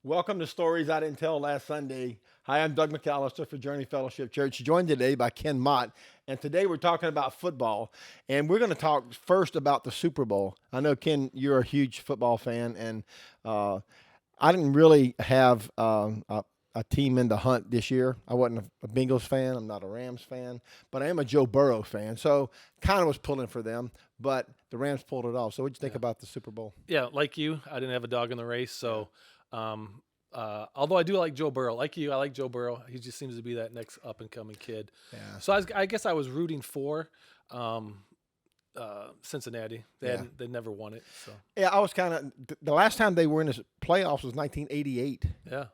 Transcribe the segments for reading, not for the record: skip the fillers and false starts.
Welcome to Stories I Didn't Tell Last Sunday. Hi, I'm Doug McAllister for Journey Fellowship Church, joined today by Ken Mott. And today we're talking about football. And we're going to talk first about the Super Bowl. I know, Ken, you're a huge football fan, and I didn't really have a team in the hunt this year. I wasn't a Bengals fan. I'm not a Rams fan. But I am a Joe Burrow fan. So kind of was pulling for them. But the Rams pulled it off. So what did you think about the Super Bowl? Yeah, like you, I didn't have a dog in the race. So, although I do like Joe Burrow, like you, I like Joe Burrow. He just seems to be that next up and coming kid. Yeah. So I guess I was rooting for Cincinnati. They never won it. So Yeah, I was kind of – the last time they were in the playoffs was 1988. yeah.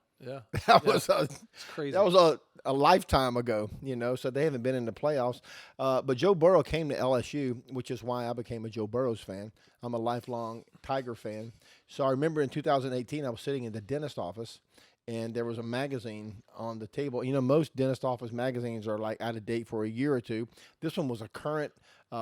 That was It's crazy. That was a lifetime ago, so they haven't been in the playoffs. But Joe Burrow came to LSU, which is why I became a Joe Burrows fan. I'm a lifelong Tiger fan. So I remember in 2018, I was sitting in the dentist office, and there was a magazine on the table. Most dentist office magazines are like out of date for a year or two. This one was a current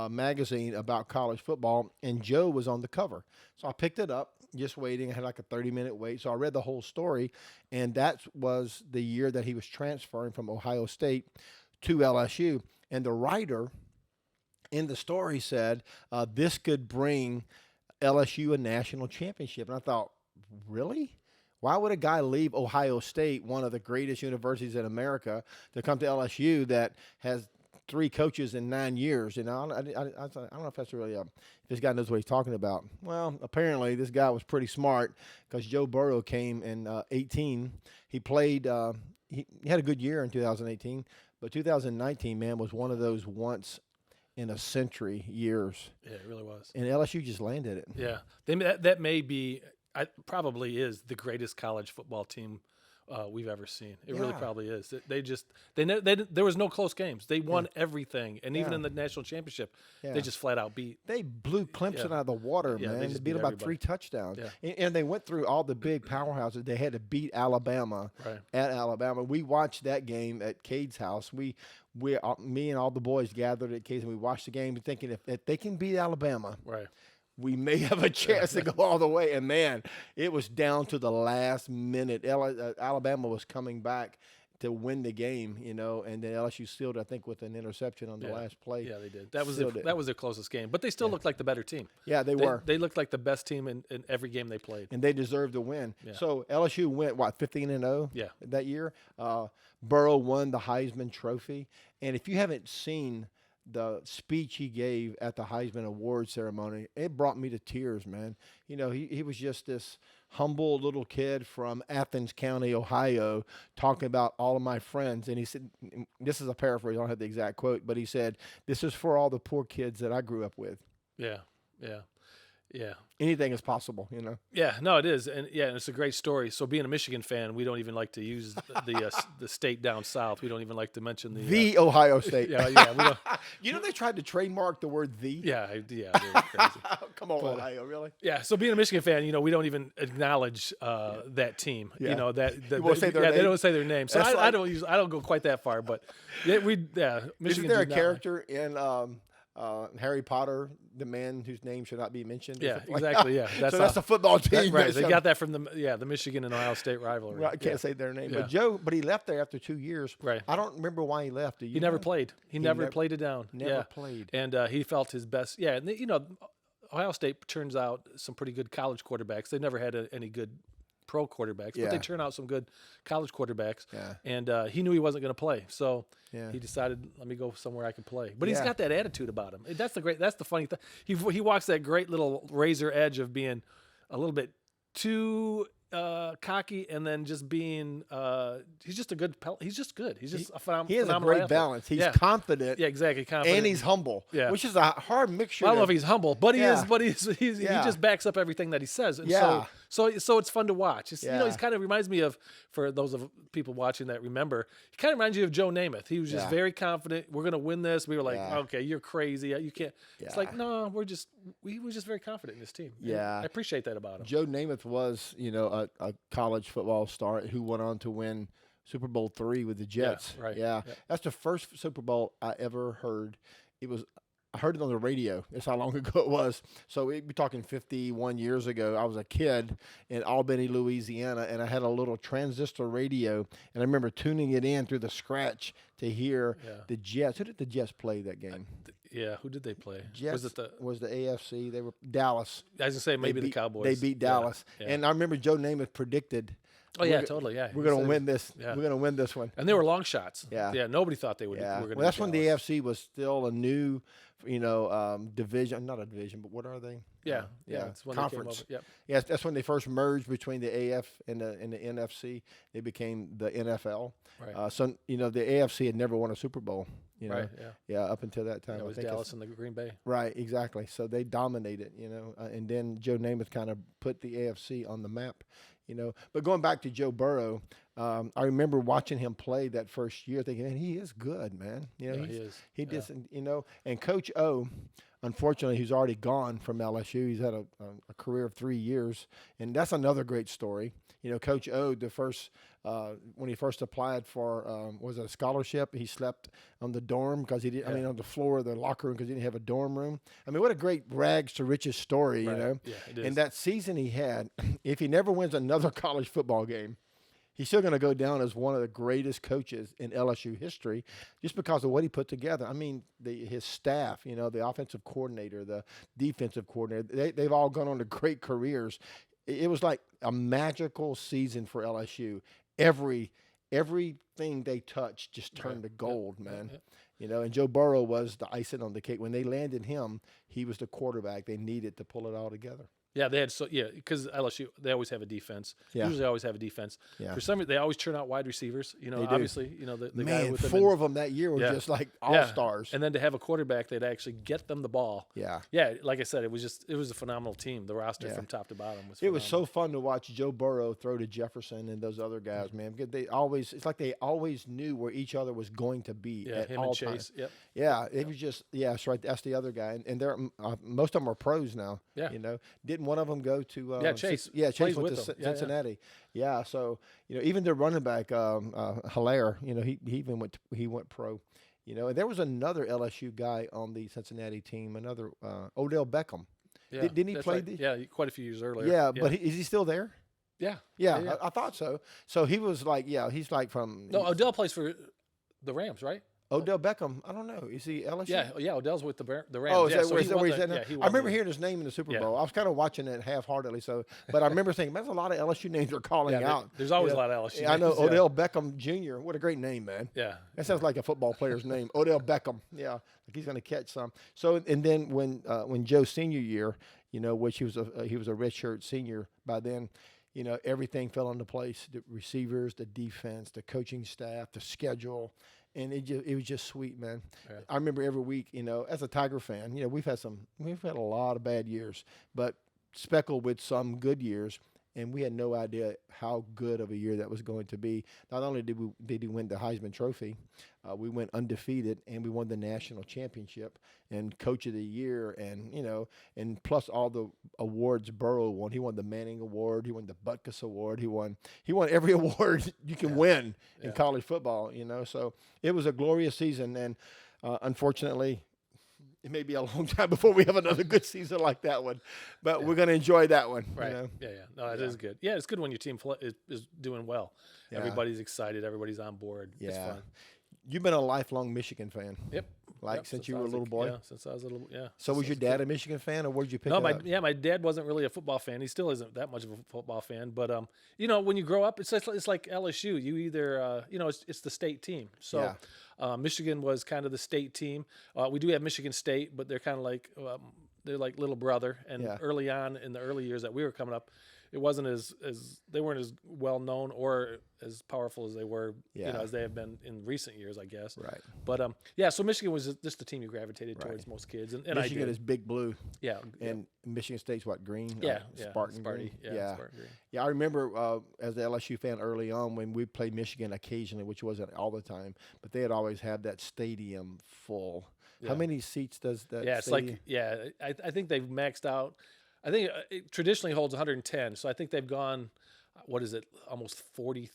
magazine about college football, and Joe was on the cover. So I picked it up, just waiting. I had like a 30-minute wait. So I read the whole story, and that was the year that he was transferring from Ohio State to LSU. And the writer in the story said, this could bring LSU a national championship. And I thought, really? Why would a guy leave Ohio State, one of the greatest universities in America, to come to LSU that has 3 coaches in 9 years? I don't know if that's really if this guy knows what he's talking about. Well, apparently this guy was pretty smart, because Joe Burrow came in 18. He played. He had a good year in 2018, but 2019, man, was one of those once in a century years. Yeah, it really was. And LSU just landed it. Yeah, that may be. Probably is the greatest college football team we've ever seen. It really probably is. There was no close games. They won everything, and even in the national championship, they just flat out beat. They blew Clemson out of the water, man. They beat them by 3 touchdowns. Yeah. And they went through all the big powerhouses. They had to beat Alabama at Alabama. We watched that game at Cade's house. Me and all the boys gathered at Cade's, and we watched the game thinking, if they can beat Alabama, we may have a chance to go all the way. And, man, it was down to the last minute. Alabama was coming back to win the game, and then LSU sealed, I think, with an interception on the last play. Yeah, they did. That was their closest game. But they still looked like the better team. Yeah, they were. They looked like the best team in every game they played. And they deserved to win. Yeah. So LSU went, 15-0 that year? Burrow won the Heisman Trophy. And if you haven't seen the speech he gave at the Heisman Award ceremony, it brought me to tears, man. He was just this humble little kid from Athens County, Ohio, talking about all of my friends. And he said, this is a paraphrase, I don't have the exact quote, but he said, this is for all the poor kids that I grew up with. Yeah. Anything is possible, Yeah, no, it is, and it's a great story. So, being a Michigan fan, we don't even like to use the state down south. We don't even like to mention the Ohio State. We don't. They tried to trademark the word "the." Yeah, they're crazy. Come on, Ohio, really? Yeah. So, being a Michigan fan, we don't even acknowledge that team. Yeah. They won't say their name? They don't say their name. So I don't go quite that far, but Michigan. Isn't there a character in Harry Potter, the man whose name should not be mentioned? Yeah, exactly. Yeah, that's a football team, right? They got that from the Michigan and Ohio State rivalry. Right, I can't say their name, but he left there after 2 years. Right. I don't remember why he left. He never played. He never played it down. Never played. And he felt his best. Yeah, and Ohio State turns out some pretty good college quarterbacks. They never had any good pro quarterbacks, but they turn out some good college quarterbacks. Yeah. And he knew he wasn't going to play, so he decided, let me go somewhere I can play. But he's got that attitude about him. That's the funny thing. He walks that great little razor edge of being a little bit too cocky, and then just being he's just good. He's just a phenomenal. He has a great balance. He's confident. Yeah, exactly. Confident, and he's humble. Yeah. Which is a hard mixture. I don't know if he's humble, but he is. But he just backs up everything that he says. And so it's fun to watch. He kind of reminds me of, for those of people watching that remember, he kind of reminds you of Joe Namath. He was just very confident. We're gonna win this. We were like, okay, you're crazy. You can't. Yeah. It's like, no, he was just very confident in his team. Yeah, and I appreciate that about him. Joe Namath was, a college football star who went on to win Super Bowl III with the Jets. Yeah, right. Yeah. That's the first Super Bowl I ever heard. It was I heard it on the radio. That's how long ago it was. So we're talking 51 years ago. I was a kid in Albany, Louisiana, and I had a little transistor radio, and I remember tuning it in through the scratch to hear the Jets. Who did the Jets play that game? Who did they play? Jets was the AFC. They were Dallas. I was gonna say maybe the Cowboys. They beat Dallas, and I remember Joe Namath predicted. Oh yeah, totally. Yeah, we're gonna win this. Yeah. We're gonna win this one. And they were long shots. Yeah, nobody thought they would. Yeah, were gonna well, that's when the AFC was still a new, division. Not a division, but what are they? Yeah. That's when conference. They came over. Yeah, that's when they first merged between the AF and the NFC. They became the NFL. Right. So the AFC had never won a Super Bowl. Right. Yeah. Up until that time, it was Dallas and the Green Bay. Right. Exactly. So they dominated. And then Joe Namath kind of put the AFC on the map. But going back to Joe Burrow, I remember watching him play that first year, thinking, man, he is good, man. He is. He just, and Coach O, unfortunately, he's already gone from LSU. He's had a career of 3 years, and that's another great story. Coach O, the first when he first applied for was it a scholarship, he slept on the dorm because he didn't. On the floor of the locker room because he didn't have a dorm room. What a great rags to riches story, right. Yeah, it is. And that season he had, if he never wins another college football game, he's still going to go down as one of the greatest coaches in LSU history just because of what he put together. His staff, the offensive coordinator, the defensive coordinator, they've all gone on to great careers. It was like a magical season for LSU. Everything they touched just turned to gold, man. And Joe Burrow was the icing on the cake. When they landed him, he was the quarterback they needed to pull it all together. Yeah, they had because LSU, they always have a defense. Yeah. Usually always have a defense. Yeah. For some reason, they always churn out wide receivers. Obviously, the guy with them. 4 of them that year were just like all-stars. And then to have a quarterback that actually get them the ball. Yeah. Yeah, like I said, it was a phenomenal team. The roster from top to bottom was phenomenal. It was so fun to watch Joe Burrow throw to Jefferson and those other guys, man. Because it's like they always knew where each other was going to be at him all and Chase. times. Yep. Yeah, it was just that's right. That's the other guy, and they're most of them are pros now. Yeah. Didn't one of them go to? Chase. Chase went to Cincinnati. Yeah. So even their running back, Hilaire, he went pro. And there was another LSU guy on the Cincinnati team, another Odell Beckham. Yeah, didn't he play? Right. Quite a few years earlier. Yeah, but is he still there? Yeah. Yeah. I thought so. So he was like, he's like from. No, Odell plays for the Rams, right? Odell Beckham, I don't know. Is he LSU? Yeah. Odell's with the Rams. Oh, is that where he's at now? Yeah, I remember hearing his name in the Super Bowl. I was kind of watching it half-heartedly, but I remember thinking, man, there's a lot of LSU names are calling out. There's always a lot of LSU names. I know Odell Beckham Jr. What a great name, man. Yeah. That sounds like a football player's name. Odell Beckham. Yeah, like he's going to catch some. So, and then when Joe's senior year, which he was a redshirt senior by then, everything fell into place. The receivers, the defense, the coaching staff, the schedule. And it was just sweet, man. Yeah. I remember every week, as a Tiger fan, we've had a lot of bad years, but speckled with some good years. And we had no idea how good of a year that was going to be. Not only did we win the Heisman Trophy, we went undefeated, and we won the national championship and Coach of the Year, and plus all the awards Burrow won. He won the Manning Award, he won the Butkus Award, he won every award you can win in college football. So it was a glorious season, and unfortunately, it may be a long time before we have another good season like that one, but we're going to enjoy that one. Right. Yeah. No, it is good. Yeah, it's good when your team is doing well. Yeah. Everybody's excited. Everybody's on board. Yeah. It's fun. You've been a lifelong Michigan fan. Yep. Since you were a little boy? Yeah, since I was a little, yeah. So was your dad a Michigan fan, or where did you pick it up? My dad wasn't really a football fan. He still isn't that much of a football fan. But, when you grow up, it's like LSU. You either, it's the state team. So Michigan was kind of the state team. We do have Michigan State, but they're kind of like, they're like little brother. And early on, in the early years that we were coming up, it wasn't as they weren't as well known or as powerful as they were, as they have been in recent years, I guess. Right. But so Michigan was just the team you gravitated towards most kids, and Michigan is big blue. Yeah. And Michigan State's what, green? Yeah. Spartan green. Yeah. Spartan green. Yeah, I remember as an LSU fan early on when we played Michigan occasionally, which wasn't all the time, but they had always had that stadium full. Yeah. How many seats does that? Yeah, it's stadium? I think they've maxed out. I think it traditionally holds 110, so I think they've gone what is it, almost 40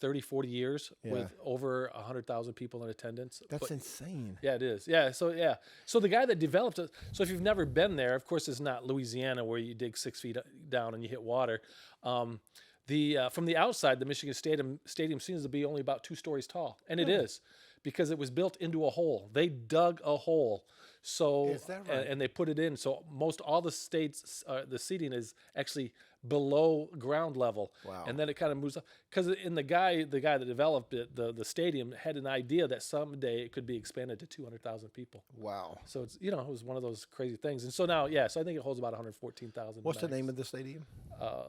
years with over 100,000 people in attendance. That's insane. Yeah, it is. Yeah, so the guy that developed it, so if you've never been there, of course it's not Louisiana where you dig 6 feet down and you hit water. From the outside, the Michigan Stadium seems to be only about 2 stories tall, and it is, because it was built into a hole. They dug a hole. So, is that right? And they put it in. So all the states, the seating is actually below ground level. Wow. And then it kind of moves up. Because the guy that developed it, the stadium, had an idea that someday it could be expanded to 200,000 people. Wow. So it's, it was one of those crazy things. And so now, so I think it holds about 114,000. What's the name of the stadium?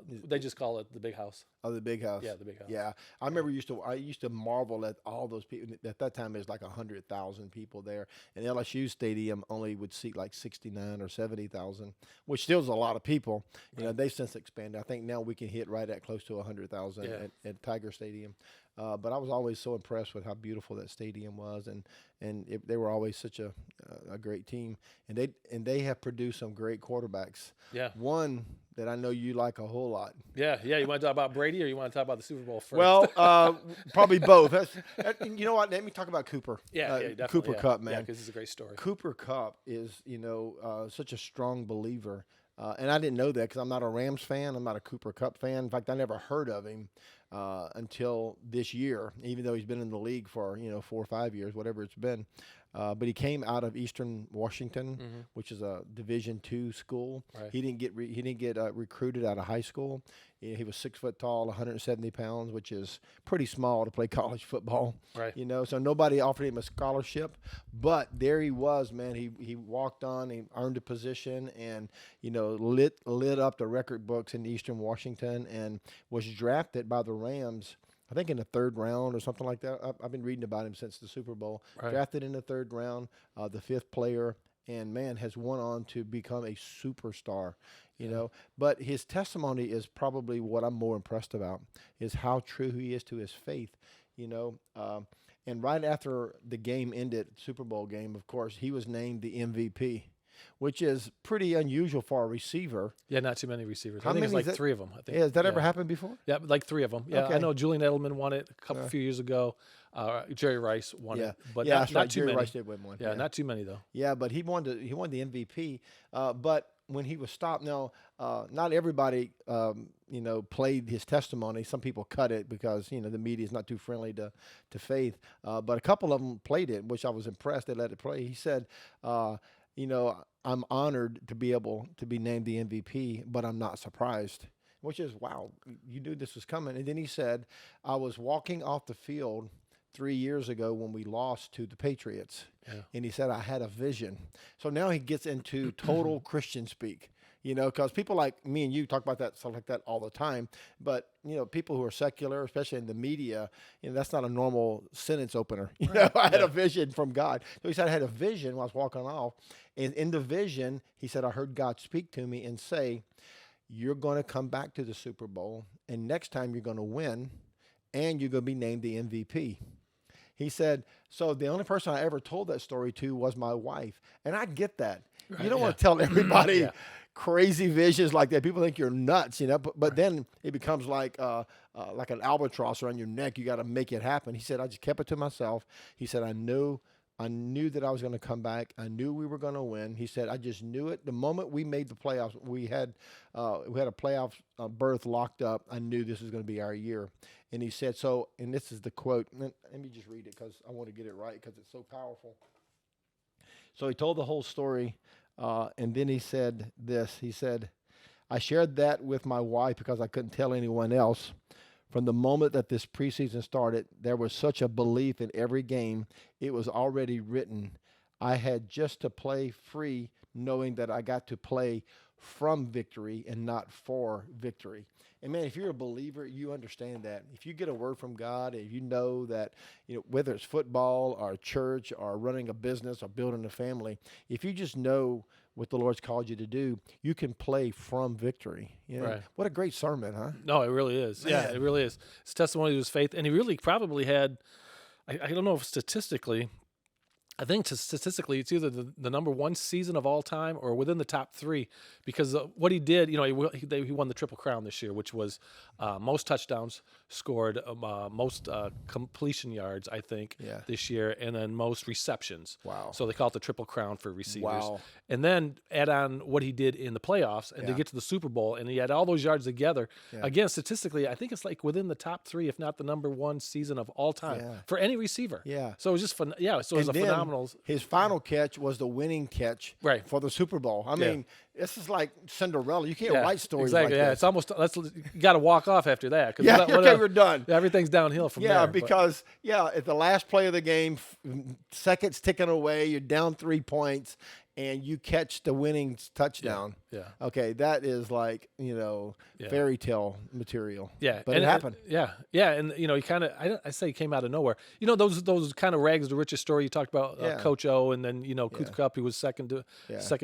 They just call it the Big House. Oh, the Big House. Yeah, the Big House. Yeah, I remember I used to marvel at all those people. At that time, there's like 100,000 people there, and LSU Stadium only would seat like 69 or 70,000, which still is a lot of people. They've since expanded. I think now we can hit right at close to 100,000 at Tiger Stadium. But I was always so impressed with how beautiful that stadium was, and they were always such a great team, and they have produced some great quarterbacks. Yeah, one that I know you like a whole lot. Yeah. You want to talk about Brady, or you want to talk about the Super Bowl first? Well, probably both. You know what? Let me talk about Cooper. Definitely. Cooper Kupp, man. Yeah, because it's a great story. Cooper Kupp is, such a strong believer. And I didn't know that because I'm not a Rams fan. I'm not a Cooper Kupp fan. In fact, I never heard of him until this year, even though he's been in the league for, 4 or 5 years, whatever it's been. But he came out of Eastern Washington, which is a Division II school. Right. He didn't get recruited out of high school. He was 6 foot tall, 170 pounds, which is pretty small to play college football. Right. So nobody offered him a scholarship, but there he was, man. He walked on, he earned a position, and lit up the record books in Eastern Washington, and was drafted by the Rams, I think in the 3rd round or something like that. I've been reading about him since the Super Bowl. Right. Drafted in the 3rd round, the 5th player, and man, has went on to become a superstar. But his testimony is probably what I'm more impressed about, is how true he is to his faith. And right after the game ended, Super Bowl game, of course, he was named the MVP, which is pretty unusual for a receiver. Yeah, not too many receivers. How I think many it's like 3 of them. I think. Yeah, has that ever happened before? Yeah, like 3 of them. Yeah, Okay. I know Julian Edelman won it a few years ago. Jerry Rice won it, but not right. too Jerry many. Rice did win one. Yeah, not too many though. Yeah, but he won the MVP. But when he was stopped, now not everybody played his testimony. Some people cut it because the media is not too friendly to faith. But a couple of them played it, which I was impressed. They let it play. He said, I'm honored to be able to be named the MVP, but I'm not surprised. Which is, wow, you knew this was coming. And then he said, I was walking off the field 3 years ago when we lost to the Patriots. Yeah. And he said, I had a vision. So now he gets into total Christian speak, because people like me and you talk about that, stuff like that all the time. But, people who are secular, especially in the media, that's not a normal sentence opener. I had a vision from God. So he said, I had a vision when I was walking off. And in the vision, he said, I heard God speak to me and say, you're going to come back to the Super Bowl, and next time you're going to win, and you're going to be named the MVP. He said, so the only person I ever told that story to was my wife. And I get that. Right, you don't want to tell everybody crazy visions like that. People think you're nuts, but then it becomes like an albatross around your neck. You got to make it happen. He said, I just kept it to myself. He said, I knew that I was going to come back. I knew we were going to win. He said, I just knew it. The moment we made the playoffs, we had a playoff berth locked up. I knew this was going to be our year. And he said, and this is the quote. Let me just read it because I want to get it right because it's so powerful. So he told the whole story, and then he said this. He said, I shared that with my wife because I couldn't tell anyone else. From the moment that this preseason started, there was such a belief in every game. It was already written. I had just to play free, knowing that I got to play from victory and not for victory. And man, if you're a believer, you understand that. If you get a word from God, if you know that, whether it's football or church or running a business or building a family, if you just know what the Lord's called you to do, you can play from victory. Right. What a great sermon, huh? No, it really is. Man. Yeah, it really is. It's testimony to his faith. And he really probably had, I don't know if statistically, I think statistically, it's either the number one season of all time or within the top three, because what he did, he won the Triple Crown this year, which was most touchdowns scored, most completion yards, I think, this year, and then most receptions. Wow. So they call it the Triple Crown for receivers. Wow. And then add on what he did in the playoffs and to get to the Super Bowl, and he had all those yards together. Yeah. Again, statistically, I think it's like within the top three, if not the number one season of all time for any receiver. Yeah. So it was just fun. Yeah. So it was a phenomenal. His final catch was the winning catch for the Super Bowl. I mean, this is like Cinderella. You can't write stories like this. It's almost you got to walk off after that. We're done. Everything's downhill from there. Yeah, because at the last play of the game, seconds ticking away, you're down 3 points, and you catch the winning touchdown. Yeah. Okay, that is like, fairy tale material. Yeah. But it happened. Yeah. And, he kind of, I say he came out of nowhere. Those kind of rags to riches story you talked about, Coach O, and then, Cooper Kupp, who was second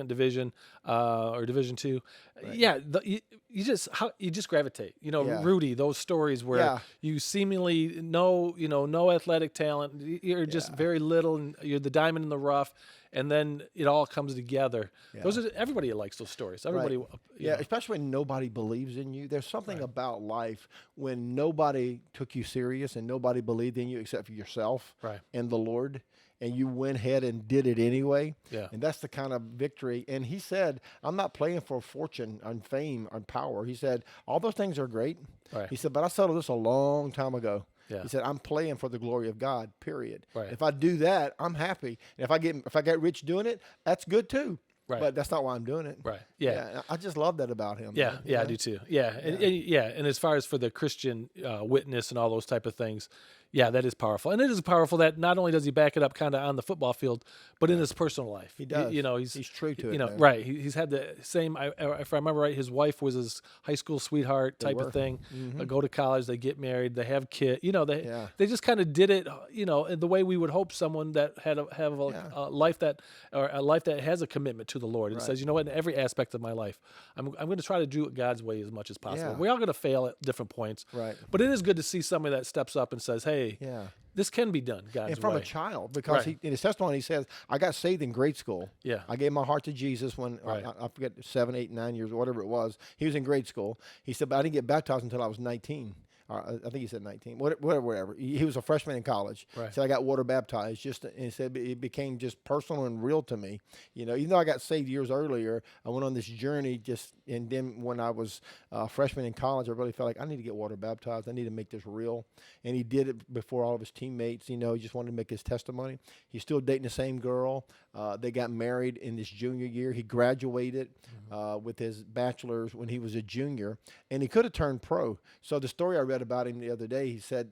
division or Division II. Right. Yeah. You just gravitate. Rudy, those stories where you seemingly no athletic talent. You're just very little, and you're the diamond in the rough. And then it all comes together. Yeah. Everybody likes those stories. Everybody, especially when nobody believes in you. There's something about life when nobody took you serious and nobody believed in you except for yourself and the Lord, and you went ahead and did it anyway. Yeah. And that's the kind of victory. And he said, I'm not playing for fortune and fame and power. He said, all those things are great. Right. He said, but I settled this a long time ago. Yeah. He said, I'm playing for the glory of God, period. Right. If I do that, I'm happy. And if I get rich doing it, that's good too. Right. But that's not why I'm doing it. Right. Yeah. I just love that about him. Yeah. Yeah, I do too. Yeah. And as far as for the Christian witness and all those type of things, yeah, that is powerful. And it is powerful that not only does he back it up kind of on the football field, but in his personal life. He does. He's true to it. Right. He's had the same, if I remember right, his wife was his high school sweetheart type of thing. Mm-hmm. Go to college, they get married, they have kids. They just kind of did it, in the way we would hope someone that have a life that has a commitment to the Lord and says, in every aspect of my life, I'm going to try to do it God's way as much as possible. Yeah. We're all going to fail at different points. Right. But it is good to see somebody that steps up and says, hey, this can be done God's way. And from a child, because in his testimony, he says, I got saved in grade school. Yeah. I gave my heart to Jesus when, I forget, 7, 8, 9 years, or whatever it was. He was in grade school. He said, but I didn't get baptized until I was 19. I think he said 19, whatever. He was a freshman in college. Right. He said, I got water baptized. And he said, it became just personal and real to me. Even though I got saved years earlier, I went on this journey and then when I was a freshman in college, I really felt like I need to get water baptized. I need to make this real. And he did it before all of his teammates. He just wanted to make his testimony. He's still dating the same girl. They got married in his junior year. He graduated with his bachelor's when he was a junior, and he could have turned pro. So the story I read about him the other day, he said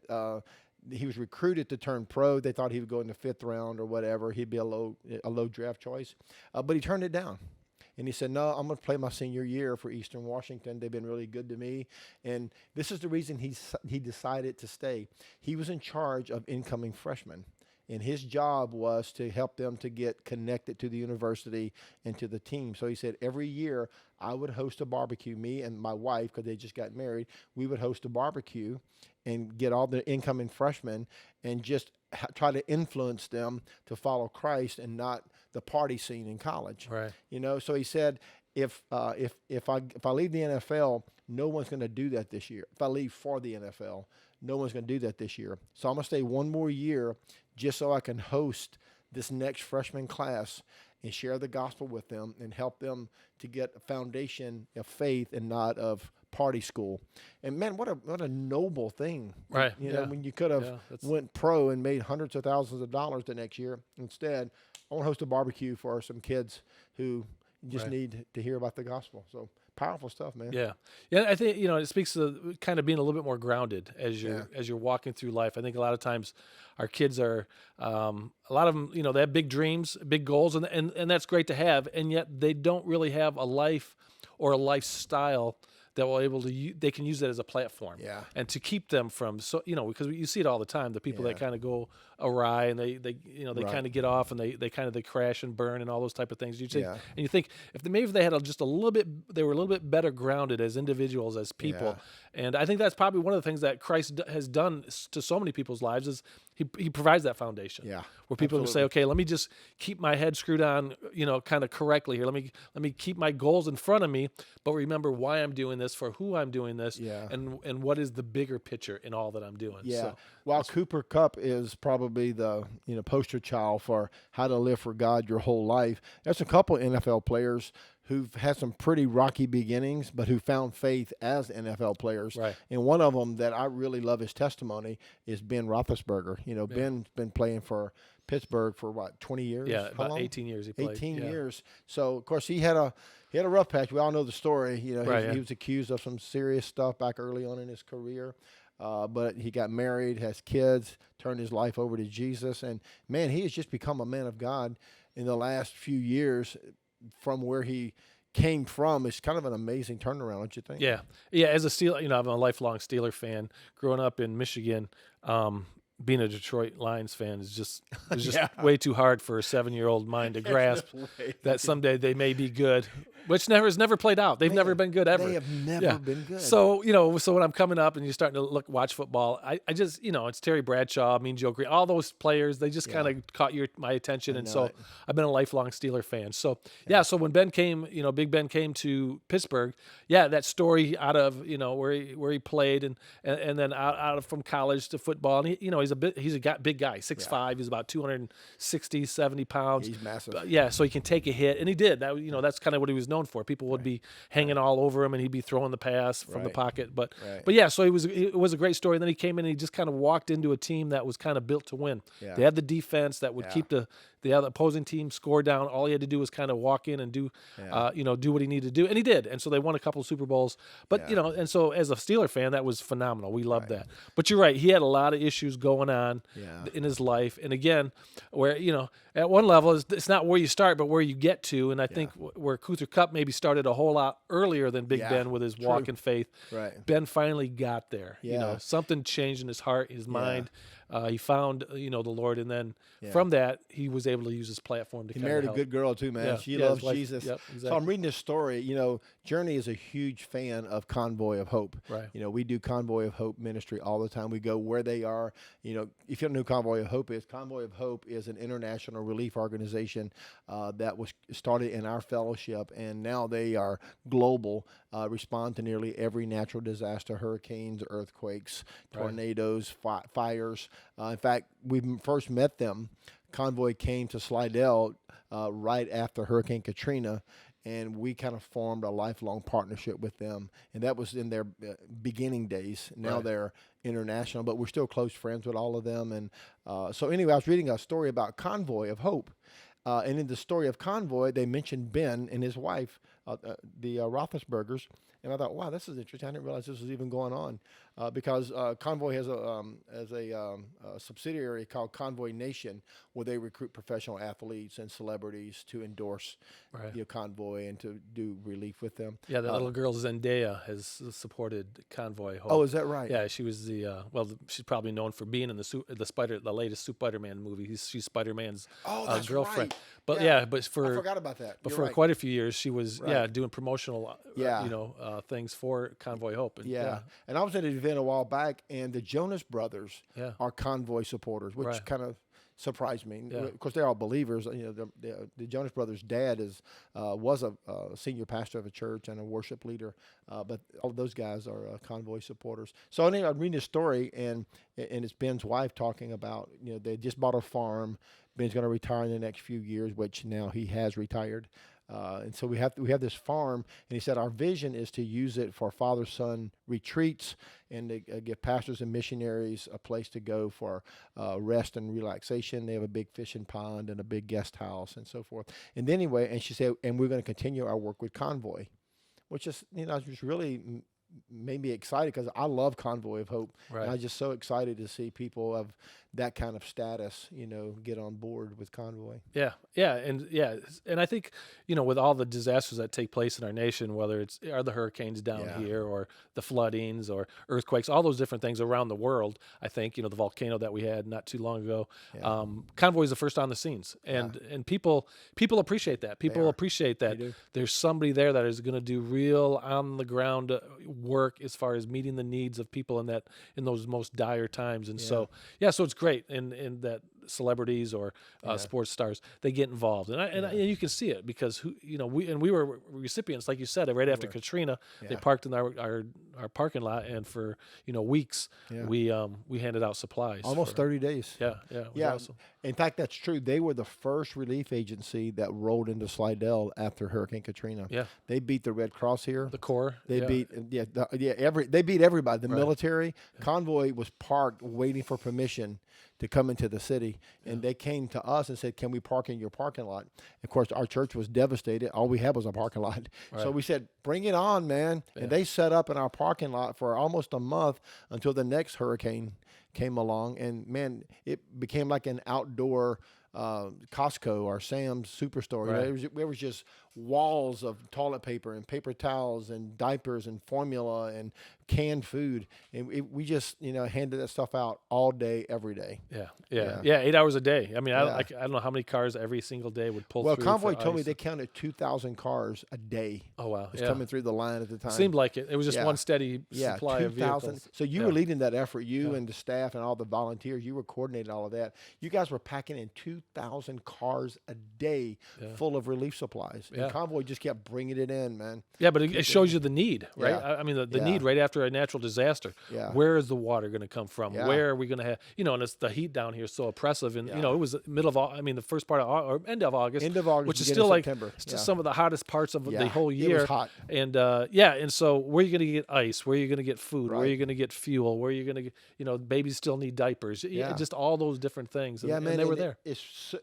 he was recruited to turn pro. They thought he would go in the 5th round or whatever. He'd be a low draft choice, but he turned it down. And he said, no, I'm going to play my senior year for Eastern Washington. They've been really good to me. And this is the reason he decided to stay. He was in charge of incoming freshmen. And his job was to help them to get connected to the university and to the team. So he said every year I would host a barbecue, me and my wife, because they just got married, we would host a barbecue and get all the incoming freshmen and just try to influence them to follow Christ and not the party scene in college. Right. So he said, if I leave the NFL, no one's going to do that this year. If I leave for the NFL, no one's going to do that this year. So I'm going to stay one more year just so I can host this next freshman class and share the gospel with them and help them to get a foundation of faith and not of party school. And man, what a noble thing. Right. When you could have went pro and made hundreds of thousands of dollars the next year. Instead, I want to host a barbecue for some kids who just need to hear about the gospel. So powerful stuff, man. Yeah. I think, it speaks to kind of being a little bit more grounded as you're walking through life. I think a lot of times our kids are, a lot of them, they have big dreams, big goals, and that's great to have. And yet they don't really have a life or a lifestyle that will they can use that as a platform. Yeah. And to keep them from, because you see it all the time, the people that kind of go awry and they kind of get off and they crash and burn and all those type of things. And you think if they had just a little bit, they were a little bit better grounded as individuals, as people. Yeah. And I think that's probably one of the things that Christ has done to so many people's lives is He provides that foundation. Yeah, where people can say, okay, let me just keep my head screwed on, kind of correctly here. Let me keep my goals in front of me, but remember why I'm doing this, for who I'm doing this, and what is the bigger picture in all that I'm doing. Yeah. So, while Cooper Kupp is probably the poster child for how to live for God your whole life, there's a couple of NFL players who've had some pretty rocky beginnings, but who found faith as NFL players. Right. And one of them that I really love his testimony is Ben Roethlisberger. Ben's been playing for Pittsburgh for 20 years? Yeah, about 18 years he played. 18 years. So, of course, he had a rough patch. We all know the story. He was accused of some serious stuff back early on in his career. But he got married, has kids, turned his life over to Jesus. And, man, he has just become a man of God in the last few years from where he came from. It's kind of an amazing turnaround, don't you think? Yeah. As a Steeler, I'm a lifelong Steeler fan. Growing up in Michigan, being a Detroit Lions fan is just way too hard for a 7-year-old mind to grasp that someday they may be good, which has never played out. They've never been good ever. They have never been good. So, so when I'm coming up and you're starting to watch football, I just, it's Terry Bradshaw, Mean Joe Green, all those players, they just kind of caught my attention. And so I've been a lifelong Steeler fan. So, so when Ben came, Big Ben came to Pittsburgh, that story out of, where he played and then out of from college to football. And he's a big guy, 6'5", he's about 260, 70 pounds. He's massive. So he can take a hit. And he did. That, that's kind of what he was known for. People would be hanging all over him, and he'd be throwing the pass from the pocket. But so it was a great story. And then he came in and he just kind of walked into a team that was kind of built to win. Yeah. They had the defense that would keep the other opposing team score down. All he had to do was kind of walk in and do what he needed to do, and he did. And so they won a couple of Super Bowls. But and so as a Steeler fan, that was phenomenal. We loved that. But you're right, he had a lot of issues going on in his life. And again, where at one level it's not where you start, but where you get to. And I think where Cooper Kupp maybe started a whole lot earlier than Big Ben with his walk in faith. Right. Ben finally got there. Yeah. Something changed in his heart, his mind. He found, the Lord, and then from that, he was able to use his platform to. He married a good girl too, man. She loves Jesus. Yep, exactly. So I'm reading this story. Journey is a huge fan of Convoy of Hope. Right. We do Convoy of Hope ministry all the time. We go where they are. If you don't know who Convoy of Hope is an international relief organization that was started in our fellowship, and now they are global. Respond to nearly every natural disaster: hurricanes, earthquakes, tornadoes, fires. In fact, we first met them. Convoy came to Slidell right after Hurricane Katrina, and we kind of formed a lifelong partnership with them. And that was in their beginning days. Now they're international, but we're still close friends with all of them. And so anyway, I was reading a story about Convoy of Hope. And in the story of Convoy, they mentioned Ben and his wife, the Roethlisbergers. And I thought, wow, this is interesting. I didn't realize this was even going on because Convoy has a subsidiary called Convoy Nation, where they recruit professional athletes and celebrities to endorse Convoy and to do relief with them. Yeah, the little girl Zendaya has supported Convoy Hope. Oh, is that right? Yeah, she was she's probably known for being in the latest Spider-Man movie. She's Spider-Man's girlfriend. Right. But but I forgot about that. But for quite a few years, she was doing promotional things for Convoy Hope. And, and I was at an event a while back, and the Jonas brothers are Convoy supporters, which kind of surprised me. Of course, they're all believers. The Jonas brothers' dad was a senior pastor of a church and a worship leader, but all of those guys are Convoy supporters. So anyway, I'm reading this story, and it's Ben's wife talking about they just bought a farm. Ben's going to retire in the next few years, which now he has retired. And so we have this farm, and he said our vision is to use it for father-son retreats and to give pastors and missionaries a place to go for rest and relaxation. They have a big fishing pond and a big guest house and so forth. And then anyway, and she said, and we're going to continue our work with Convoy, which is just really made me excited because I love Convoy of Hope. Right. And I'm just so excited to see people of that kind of status, get on board with Convoy. Yeah. And I think, with all the disasters that take place in our nation, whether are the hurricanes down here or the floodings or earthquakes, all those different things around the world, I think, the volcano that we had not too long ago, Convoy is the first on the scenes. And people appreciate that. People appreciate that there's somebody there that is going to do real on the ground work as far as meeting the needs of people in those most dire times. And so it's great. And that celebrities or sports stars, they get involved, and you can see it because we were recipients, like you said, right after Katrina. They parked in our parking lot, and for weeks we handed out supplies almost 30 days. It was awesome. In fact, that's true. They were the first relief agency that rolled into Slidell after Hurricane Katrina. They beat the Red Cross here, the Corps. They beat they beat everybody. The military Convoy was parked waiting for permission to come into the city, and they came to us and said, "Can we park in your parking lot?" Of course, our church was devastated. All we had was a parking lot, so we said, "Bring it on, man!" And they set up in our parking lot for almost a month until the next hurricane came along, and man, it became like an outdoor Costco or Sam's Superstore. There was just walls of toilet paper and paper towels and diapers and formula and canned food, and we just handed that stuff out all day, every day. 8 hours a day. I mean, I don't know how many cars every single day would pull through. Well, Convoy told me they counted 2,000 cars a day. Oh wow, coming through the line at the time. Seemed like it. It was just one steady supply of vehicles. So you were leading that effort, and the staff and all the volunteers. You were coordinating all of that. You guys were packing in 2,000 cars a day full of relief supplies. And Convoy just kept bringing it in, man. Yeah, but it shows you the need, right? I mean, the need right after a natural disaster. Where is the water going to come from? Where are we going to have, and it's the heat down here is so oppressive. And, it was the first part of or end of August, which is still like some of the hottest parts of the whole year. It was hot. And, and so where are you going to get ice? Where are you going to get food? Where are you going to get fuel? Where are you going to get, babies still need diapers. Just all those different things. And, man, and they were there.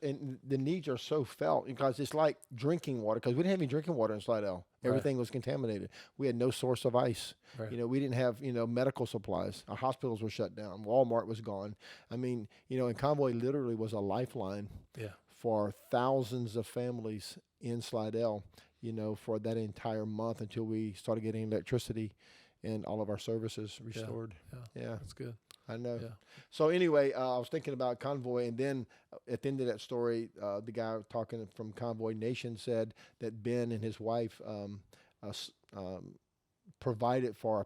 And the needs are so felt because it's like drinking water, because we didn't have any drinking water in Slidell. Everything was contaminated. We had no source of ice. We didn't have, medical supplies. Our hospitals were shut down. Walmart was gone. I mean, and Convoy literally was a lifeline for thousands of families in Slidell, for that entire month until we started getting electricity and all of our services restored. Yeah. That's good. I know. Yeah. So anyway, I was thinking about Convoy, and then at the end of that story, the guy talking from Convoy Nation said that Ben and his wife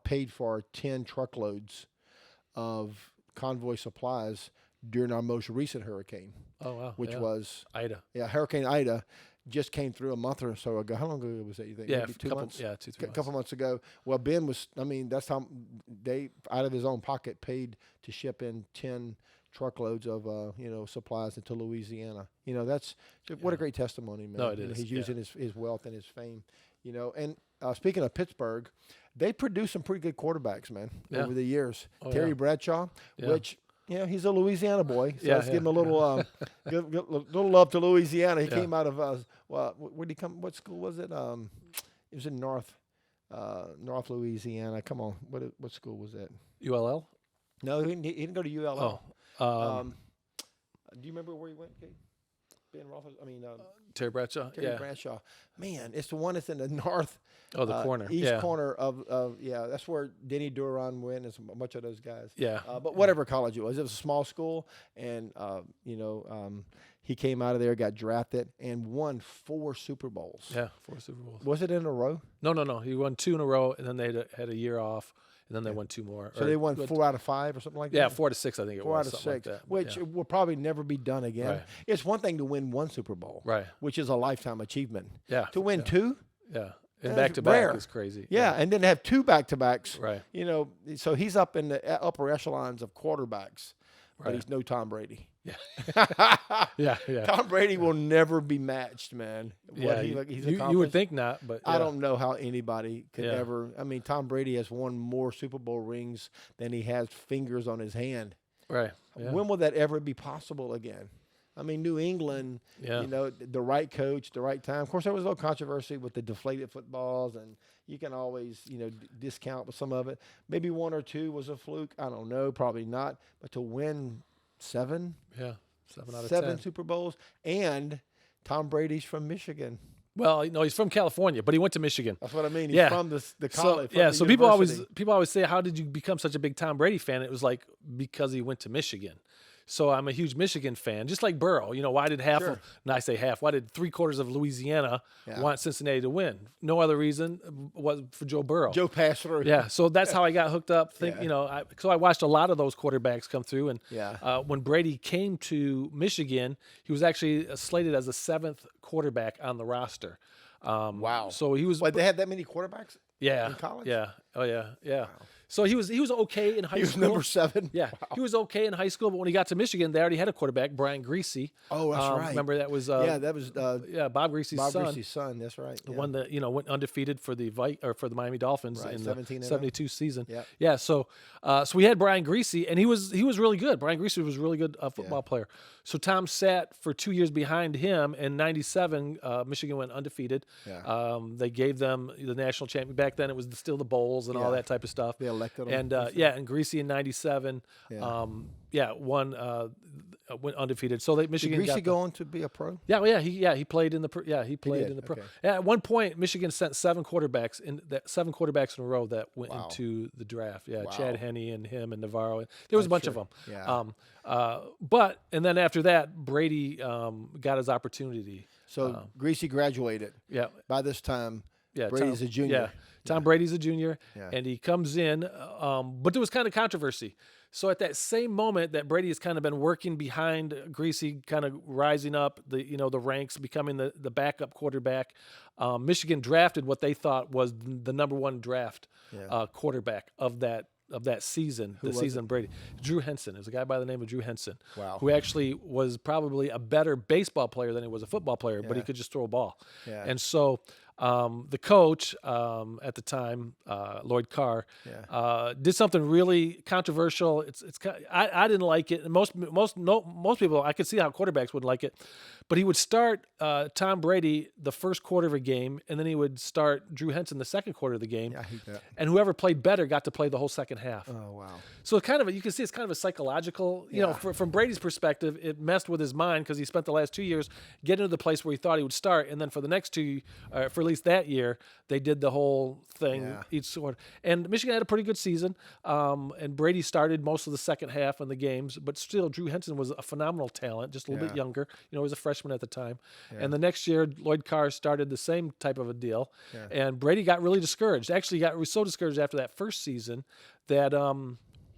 paid for 10 truckloads of Convoy supplies during our most recent hurricane. Oh wow! Which was Ida. Yeah, Hurricane Ida just came through a month or so ago. How long ago was that, you think? Yeah, maybe 2 months? Yeah, 2-3 months. A couple months ago. Well, Ben was, that's how they, out of his own pocket, paid to ship in 10 truckloads of, supplies into Louisiana. That's, what a great testimony, man. No, it is. He's using his wealth and his fame, and speaking of Pittsburgh, they produced some pretty good quarterbacks, man, over the years. Terry Bradshaw, which... he's a Louisiana boy, so let's give him a little little love to Louisiana. He came out of where'd he come? What school was it? It was in North Louisiana. Come on, what school was that? ULL? No, he didn't go to ULL. Do you remember where he went, Kate? Ben Roethlisberger. Terry Bradshaw. Terry Bradshaw. Man, it's the one that's in the north. Oh, the corner. East corner of that's where Denny Duran went and a bunch of those guys. Yeah. But whatever college it was a small school, and he came out of there, got drafted, and won 4 Super Bowls. Yeah, 4 Super Bowls. Was it in a row? No. He won 2 in a row, and then they had a year off. And then they won 2 more. So they won 4 out of 5 or something like that? Yeah, 4 to 6, I think it was. 4 out of 6, like which will probably never be done again. Right. It's one thing to win 1 Super Bowl, which is a lifetime achievement. Yeah. To win 2? Yeah. And back-to-back is crazy. Yeah, and then have 2 back-to-backs. Right. So he's up in the upper echelons of quarterbacks, but he's no Tom Brady. Yeah. Tom Brady will never be matched, man. He's you would think not, but I don't know how anybody could ever. I mean, Tom Brady has won more Super Bowl rings than he has fingers on his hand. Right. Yeah. When will that ever be possible again? I mean, New England, the right coach, the right time. Of course, there was no controversy with the deflated footballs, and you can always, discount with some of it. Maybe 1 or 2 was a fluke. I don't know, probably not. But to win 7? Yeah, 7 out of 7 Super Bowls, and Tom Brady's from Michigan. Well, no, he's from California, but he went to Michigan. That's what I mean. He's from the college. So people always say, how did you become such a big Tom Brady fan? It was like, because he went to Michigan. So I'm a huge Michigan fan, just like Burrow. Why did why did 3/4 of Louisiana want Cincinnati to win? No other reason was for Joe Burrow. Joe passed through. Yeah, so that's how I got hooked up. So I watched a lot of those quarterbacks come through, and when Brady came to Michigan, he was actually slated as the 7th quarterback on the roster. Wow! So he was. Wait, they had that many quarterbacks? Yeah. In college? Yeah. Oh yeah. Yeah. Wow. So he was okay in high school. He was number 7. Yeah. Wow. He was okay in high school, but when he got to Michigan, they already had a quarterback, Brian Greasy. Oh, that's right. Remember that was that was Bob Greasy's son. Bob Greasy's son. That's right. The one that went undefeated for the Miami Dolphins in the 72 season. Yep. Yeah. So we had Brian Greasy, and he was really good. Brian Greasy was a really good football player. So Tom sat for 2 years behind him. In '97, Michigan went undefeated. Yeah. They gave them the national champion. Back then, it was still the bowls and all that type of stuff. They elected him. And and Greasy in '97, won. Went undefeated. So Michigan. Did Greasy go on to be a pro? He played in the pro. Yeah, he played in the pro. Okay. At one point, Michigan sent 7 quarterbacks in a row that went into the draft. Yeah, Chad Henne and him and Navarro. There was a bunch of them. Yeah. And then after that, Brady got his opportunity. So Greasy graduated. Yeah. By this time, Yeah, Brady's a junior. Yeah, Tom Brady's a junior, Yeah. and he comes in, but there was kind of controversy. So at that same moment that Brady has kind of been working behind Greasy, kind of rising up the ranks, becoming the backup quarterback, Michigan drafted what they thought was the number 1 draft quarterback of that season, season Brady. Drew Henson. There's a guy by the name of Drew Henson, who actually was probably a better baseball player than he was a football player, but he could just throw a ball. Yeah. And so the coach at the time, Lloyd Carr, did something really controversial. I didn't like it. And most people, I could see how quarterbacks would like it, but he would start Tom Brady the first quarter of a game, and then he would start Drew Henson the second quarter of the game. Yeah, I hate that. And whoever played better got to play the whole second half. Oh wow! So you can see it's kind of a psychological. From Brady's perspective, it messed with his mind because he spent the last 2 years getting to the place where he thought he would start, and then for the next 2, for at least that year, they did the whole thing each sort. And Michigan had a pretty good season, and Brady started most of the second half in the games, but still, Drew Henson was a phenomenal talent, just a little bit younger. He was a freshman at the time. Yeah. And the next year, Lloyd Carr started the same type of a deal, and Brady got really discouraged. Actually, was so discouraged after that first season that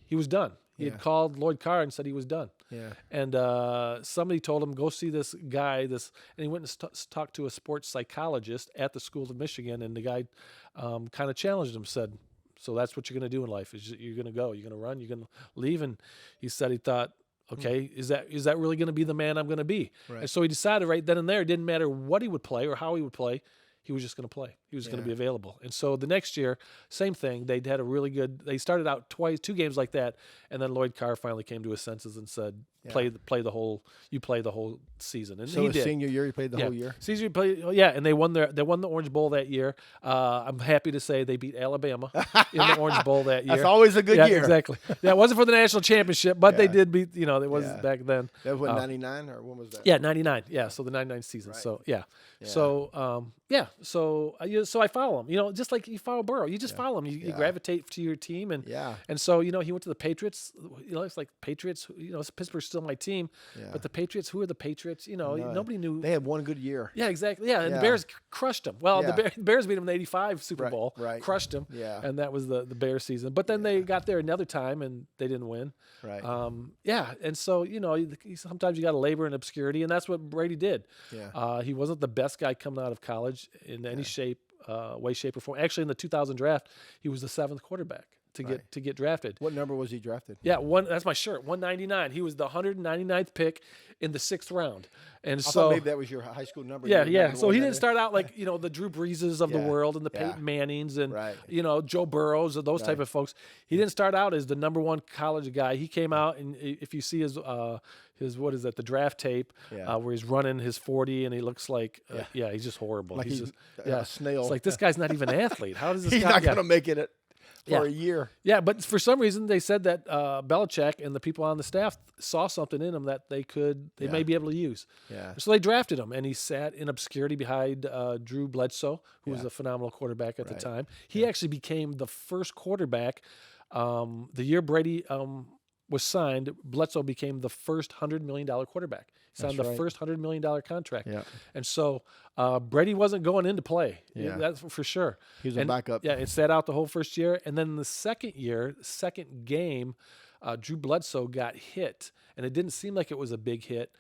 he was done. He had called Lloyd Carr and said he was done. Yeah. And somebody told him, go see this guy. And he went and talked to a sports psychologist at the School of Michigan. And the guy kind of challenged him, said, so that's what you're going to do in life. Is you're going to go. You're going to run. You're going to leave. And he said he thought, okay, is that really going to be the man I'm going to be? Right. And so he decided right then and there, it didn't matter what he would play or how he would play. He was just going to play. He was going to be available. And so the next year, same thing. They had a really good. They started out 2 games like that, and then Lloyd Carr finally came to his senses and said, "Play the whole season." And so he his did. Senior year, he played the whole year. Senior played, and they won the Orange Bowl that year. I'm happy to say they beat Alabama in the Orange Bowl that year. That's always a good year. Exactly. That wasn't for the national championship, but they did beat. It was back then. That was 99 or when was that? Yeah, 99. Yeah, so the 99 season. Right. So So I follow him. Just like you follow Burrow, you just follow him. You gravitate to your team, and so he went to the Patriots. It's like Patriots. Pittsburgh's still my team, but the Patriots. Who are the Patriots? Nobody knew. They had one good year. Yeah, exactly. Yeah, and the Bears crushed them. Well, the Bears beat them in the '85 Super Bowl. Right. Crushed them. Yeah. And that was the Bears season. But then they got there another time and they didn't win. Right. And so sometimes you got to labor in obscurity, and that's what Brady did. Yeah. He wasn't the best guy coming out of college in any shape, way, shape, or form. Actually, in the 2000 draft, he was the 7th quarterback to get drafted. What number was he drafted? Yeah, that's my shirt, 199. He was the 199th pick in the 6th round. And I so thought maybe that was your high school number. Yeah. So he didn't start out like the Drew Breeses of the world and the Peyton Mannings and Joe Burrows and those type of folks. He didn't start out as the number 1 college guy. He came out, and if you see his what is that, the draft tape where he's running his 40 and he looks like he's just horrible. Like he's just a snail. It's like, this guy's not even an athlete. How does this he's guy? Not going to make it for a year. Yeah, but for some reason they said that Belichick and the people on the staff saw something in him that they may be able to use. Yeah. So they drafted him, and he sat in obscurity behind Drew Bledsoe, who was a phenomenal quarterback at the time. He actually became the first quarterback the year Brady was signed, Bledsoe became the first $100 million quarterback. He signed the first $100 million contract. Yeah. And so Brady wasn't going into play. Yeah. That's for sure. He was a backup. Yeah, it sat out the whole first year. And then the second year, second game, Drew Bledsoe got hit. And it didn't seem like it was a big hit.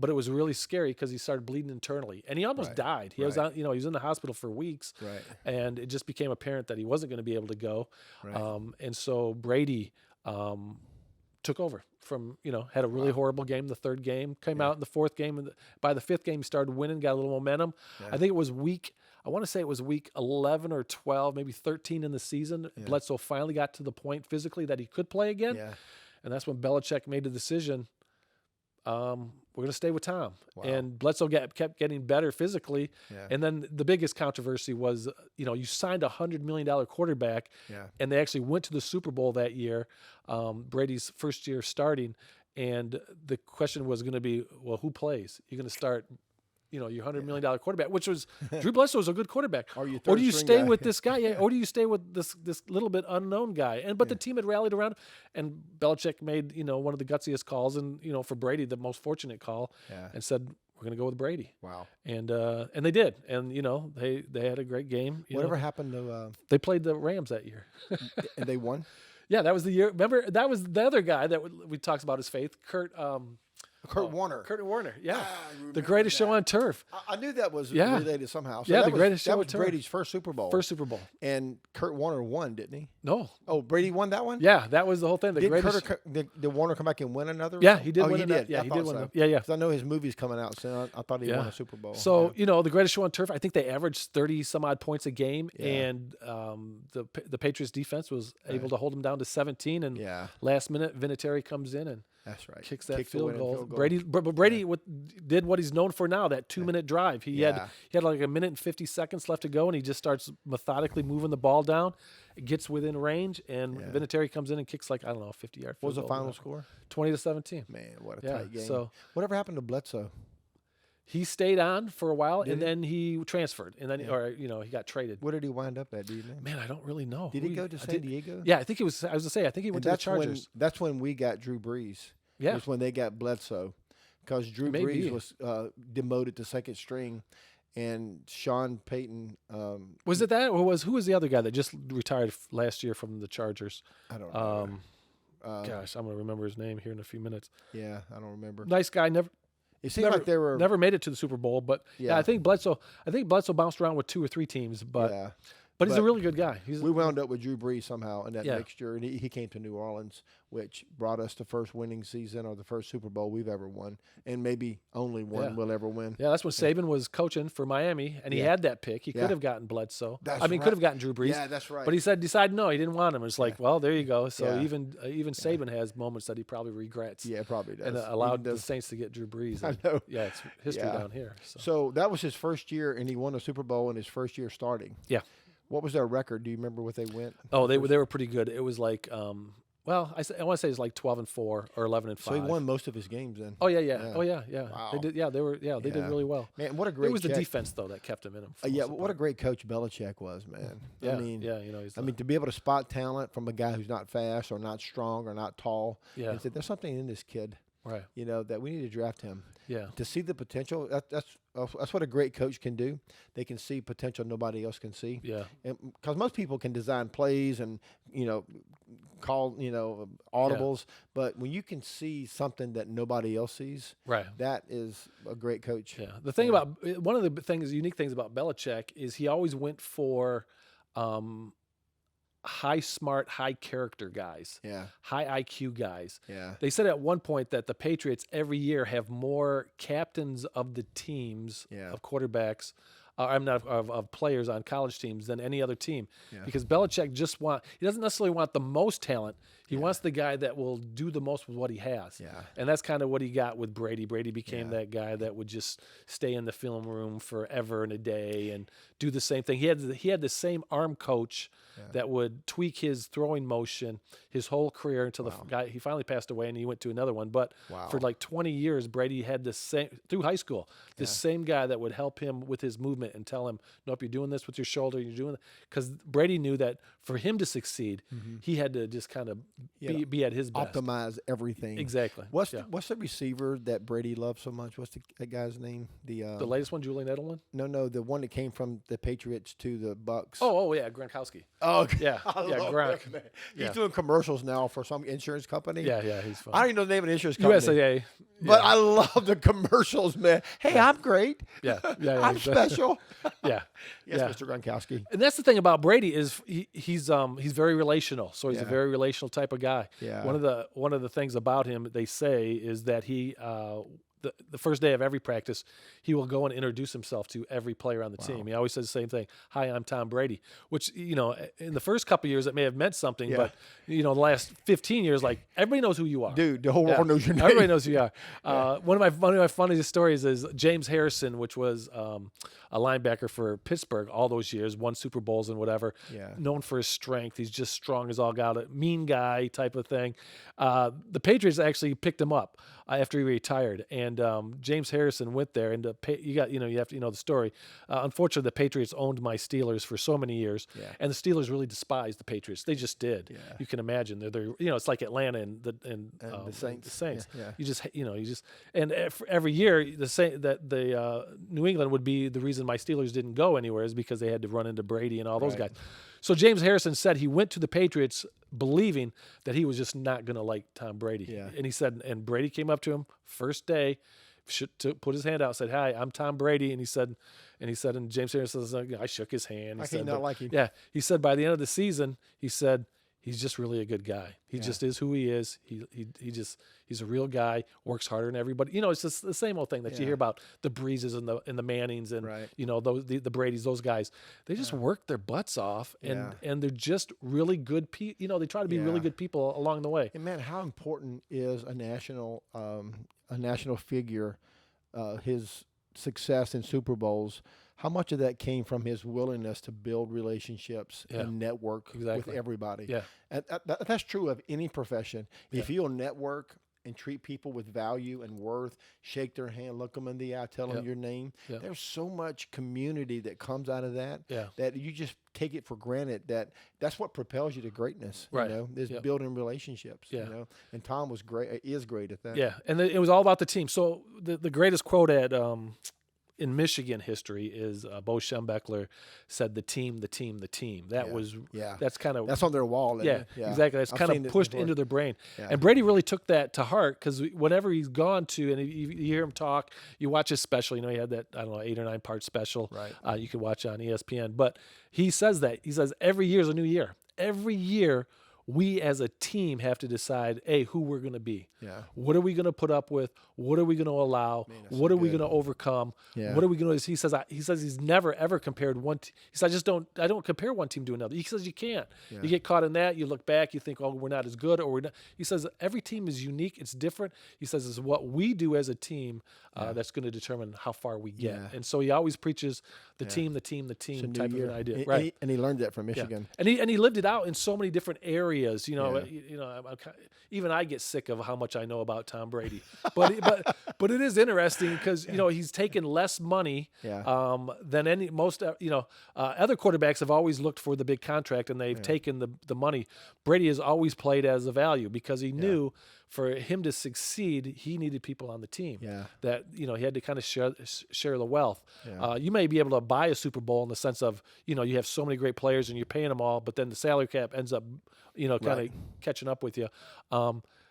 But it was really scary because he started bleeding internally, and he almost died. He was on, he was in the hospital for weeks, and it just became apparent that he wasn't going to be able to go. And so Brady took over from, had a really horrible game. The third game came out in the fourth game, and by the fifth game, he started winning, got a little momentum. I think it was week 11 or 12, maybe 13 in the season. Bledsoe finally got to the point physically that he could play again, and that's when Belichick made the decision. We're going to stay with Tom. And Bledsoe kept getting better physically. And then the biggest controversy was, you signed a $100 million quarterback, and they actually went to the Super Bowl that year, Brady's first year starting. And the question was going to be, well, who plays? You're going to start, your $100 million quarterback, which was Drew Bledsoe was a good quarterback. Or do you stay with this guy? Or do you stay with this little bit unknown guy? But the team had rallied around, and Belichick made one of the gutsiest calls, and for Brady the most fortunate call, and said, we're going to go with Brady. Wow. And they did, and they had a great game. Whatever happened to? They played the Rams that year, and they won. Yeah, that was the year. Remember, that was the other guy that we talked about his faith, Kurt Warner. Kurt Warner, yeah. The greatest show on turf. I knew that was related somehow. So the greatest show on turf. That was Brady's first Super Bowl. First Super Bowl. And Kurt Warner won, didn't he? No. Oh, Brady won that one? Yeah, that was the whole thing. Did Warner come back and win another? Yeah, he did win he another. did. Yeah, he did win so. Yeah. Because I know his movie's coming out soon. I thought he won a Super Bowl. So, the greatest show on turf, I think they averaged 30-some-odd points a game, and the Patriots defense was able to hold them down to 17, and last minute, Vinatieri comes in and that's right. Kicks that field goal. Brady did what he's known for now, that 2-minute drive. He had like 1 minute and 50 seconds left to go, and he just starts methodically moving the ball down. It gets within range, and Vinatieri comes in and kicks 50-yard field goal. What was the final score? 20-17. Man, what a tight game. So whatever happened to Bledsoe? He stayed on for a while, and then he transferred, and then he got traded. Where did he wind up at? Do you know? Man, I don't really know. Did he go to San Diego? Yeah, I think he was. I was gonna say, I think he went to the Chargers. That's when we got Drew Brees. Yeah, was when they got Bledsoe, because Drew Brees was demoted to second string, and Sean Payton. Was it that, or who was the other guy that just retired last year from the Chargers? I don't know. Gosh, I'm gonna remember his name here in a few minutes. Yeah, I don't remember. Nice guy. It seemed like they were never made it to the Super Bowl, but I think Bledsoe bounced around with 2 or 3 teams, but he's a really good guy. We wound up with Drew Brees somehow in that next year, and he came to New Orleans, which brought us the first winning season or the first Super Bowl we've ever won, and maybe only one we'll ever win. Yeah, that's when Saban was coaching for Miami, and he had that pick. He could have gotten Bledsoe. Could have gotten Drew Brees. Yeah, that's right. But he decided no, he didn't want him. It's well, there you go. So even Saban has moments that he probably regrets. Yeah, probably does. And allowed the Saints to get Drew Brees. I know. Yeah, it's history down here. So that was his first year, and he won a Super Bowl in his first year starting. Yeah. What was their record? Do you remember what they went? Oh, they were pretty good. It was I want to say it's 12-4 or 11-5. So he won most of his games then. Oh yeah. Oh yeah. Wow. They did. Yeah, they did really well. Man, what a great. It was the defense though that kept him in them. What a great coach Belichick was, man. Yeah. I mean, to be able to spot talent from a guy who's not fast or not strong or not tall. Yeah. And said, there's something in this kid. Right. That we need to draft him. Yeah. To see the potential, that's what a great coach can do. They can see potential nobody else can see. Yeah. Because most people can design plays and call audibles, but when you can see something that nobody else sees, right, that is a great coach. Yeah. The thing about one of the unique things about Belichick is he always went for high smart, high character guys. Yeah. High IQ guys. Yeah. They said at one point that the Patriots every year have more captains of the teams of quarterbacks, of players on college teams than any other team. Yeah. Because Belichick he doesn't necessarily want the most talent. He wants the guy that will do the most with what he has. Yeah. And that's kind of what he got with Brady. Brady became that guy that would just stay in the film room forever and a day and do the same thing. He had the same arm coach that would tweak his throwing motion his whole career until he finally passed away and he went to another one. But for 20 years, Brady had the same, through high school, this same guy that would help him with his movement and tell him, nope, you're doing this with your shoulder, you're doing that. Because Brady knew that for him to succeed, he had to just kind of be at his best. Optimize everything. Exactly. What's the receiver that Brady loves so much? What's that guy's name? The latest one, Julian Edelman? No, the one that came from the Patriots to the Bucks. Oh yeah, Gronkowski. Oh yeah, Gronk. He's doing commercials now for some insurance company. Yeah, he's fun. I don't even know the name of the insurance company. USAA. But I love the commercials, man. Hey, I'm great. Yeah. I'm special. Yeah. Yes, Mr. Gronkowski. And that's the thing about Brady is he's very relational. So he's a very relational type of guy. Yeah. One of the things about him, they say, is that he the first day of every practice, he will go and introduce himself to every player on the team. He always says the same thing. Hi, I'm Tom Brady, which, in the first couple of years, it may have meant something, but, the last 15 years, like, everybody knows who you are. Dude, the whole world knows your name. Everybody knows who you are. One of my funniest stories is James Harrison, which was a linebacker for Pittsburgh all those years, won Super Bowls and whatever, known for his strength. He's just strong as all got a mean guy type of thing. The Patriots actually picked him up after he retired, and James Harrison went there, and you have to know the story. Unfortunately, the Patriots owned my Steelers for so many years, and the Steelers really despised the Patriots. They just did. Yeah. You can imagine they're it's like Atlanta and the Saints. The Saints. Yeah. You just and every year the New England would be the reason my Steelers didn't go anywhere is because they had to run into Brady and all those guys. So James Harrison said he went to the Patriots believing that he was just not going to like Tom Brady. Yeah. And he said, and Brady came up to him first day, put his hand out, said, "Hi, I'm Tom Brady." And James Harrison said, I shook his hand. I can't not like him. Yeah. He said by the end of the season, he said, he's just really a good guy. He just is who he is. He's a real guy, works harder than everybody. It's just the same old thing that you hear about the Breezes and the Mannings and those the Bradys, those guys. They just work their butts off and they're just really good people. They try to be really good people along the way. And man, how important is a national figure, his success in Super Bowls? How much of that came from his willingness to build relationships and network with everybody? Yeah. And that's true of any profession. If you'll network and treat people with value and worth, shake their hand, look them in the eye, tell them your name, there's so much community that comes out of that that you just take it for granted that's what propels you to greatness, is building relationships, and Tom is great at that. Yeah, and it was all about the team. So the greatest quote in Michigan history is Bo Schembechler said the team. That's on their wall. Exactly. That's kind of pushed into their brain. Yeah. And Brady really took that to heart because whenever he's gone to, and you hear him talk, you watch his special, he had that, 8 or 9 part special. Right. You can watch on ESPN. But he says every year is a new year. Every year, we as a team have to decide, who we're going to be. Yeah. What are we going to put up with? What are we going to allow? What are we going to overcome? Yeah. What are we going to? He says he's never ever compared one. He says I don't compare one team to another. He says you can't. Yeah. You get caught in that. You look back. You think, we're not as good, or we're not. He says every team is unique. It's different. He says it's what we do as a team that's going to determine how far we get. Yeah. And so he always preaches the team type of an idea. Right. And he learned that from Michigan. Yeah. And he lived it out in so many different areas. Even I get sick of how much I know about Tom Brady, but it is interesting because he's taken less money than most other quarterbacks have always looked for the big contract and they've taken the money. Brady has always played as a value because he knew for him to succeed, he needed people on the team. Yeah. That he had to kind of share the wealth. Yeah. You may be able to buy a Super Bowl in the sense of you have so many great players and you're paying them all, but then the salary cap ends up kind of catching up with you.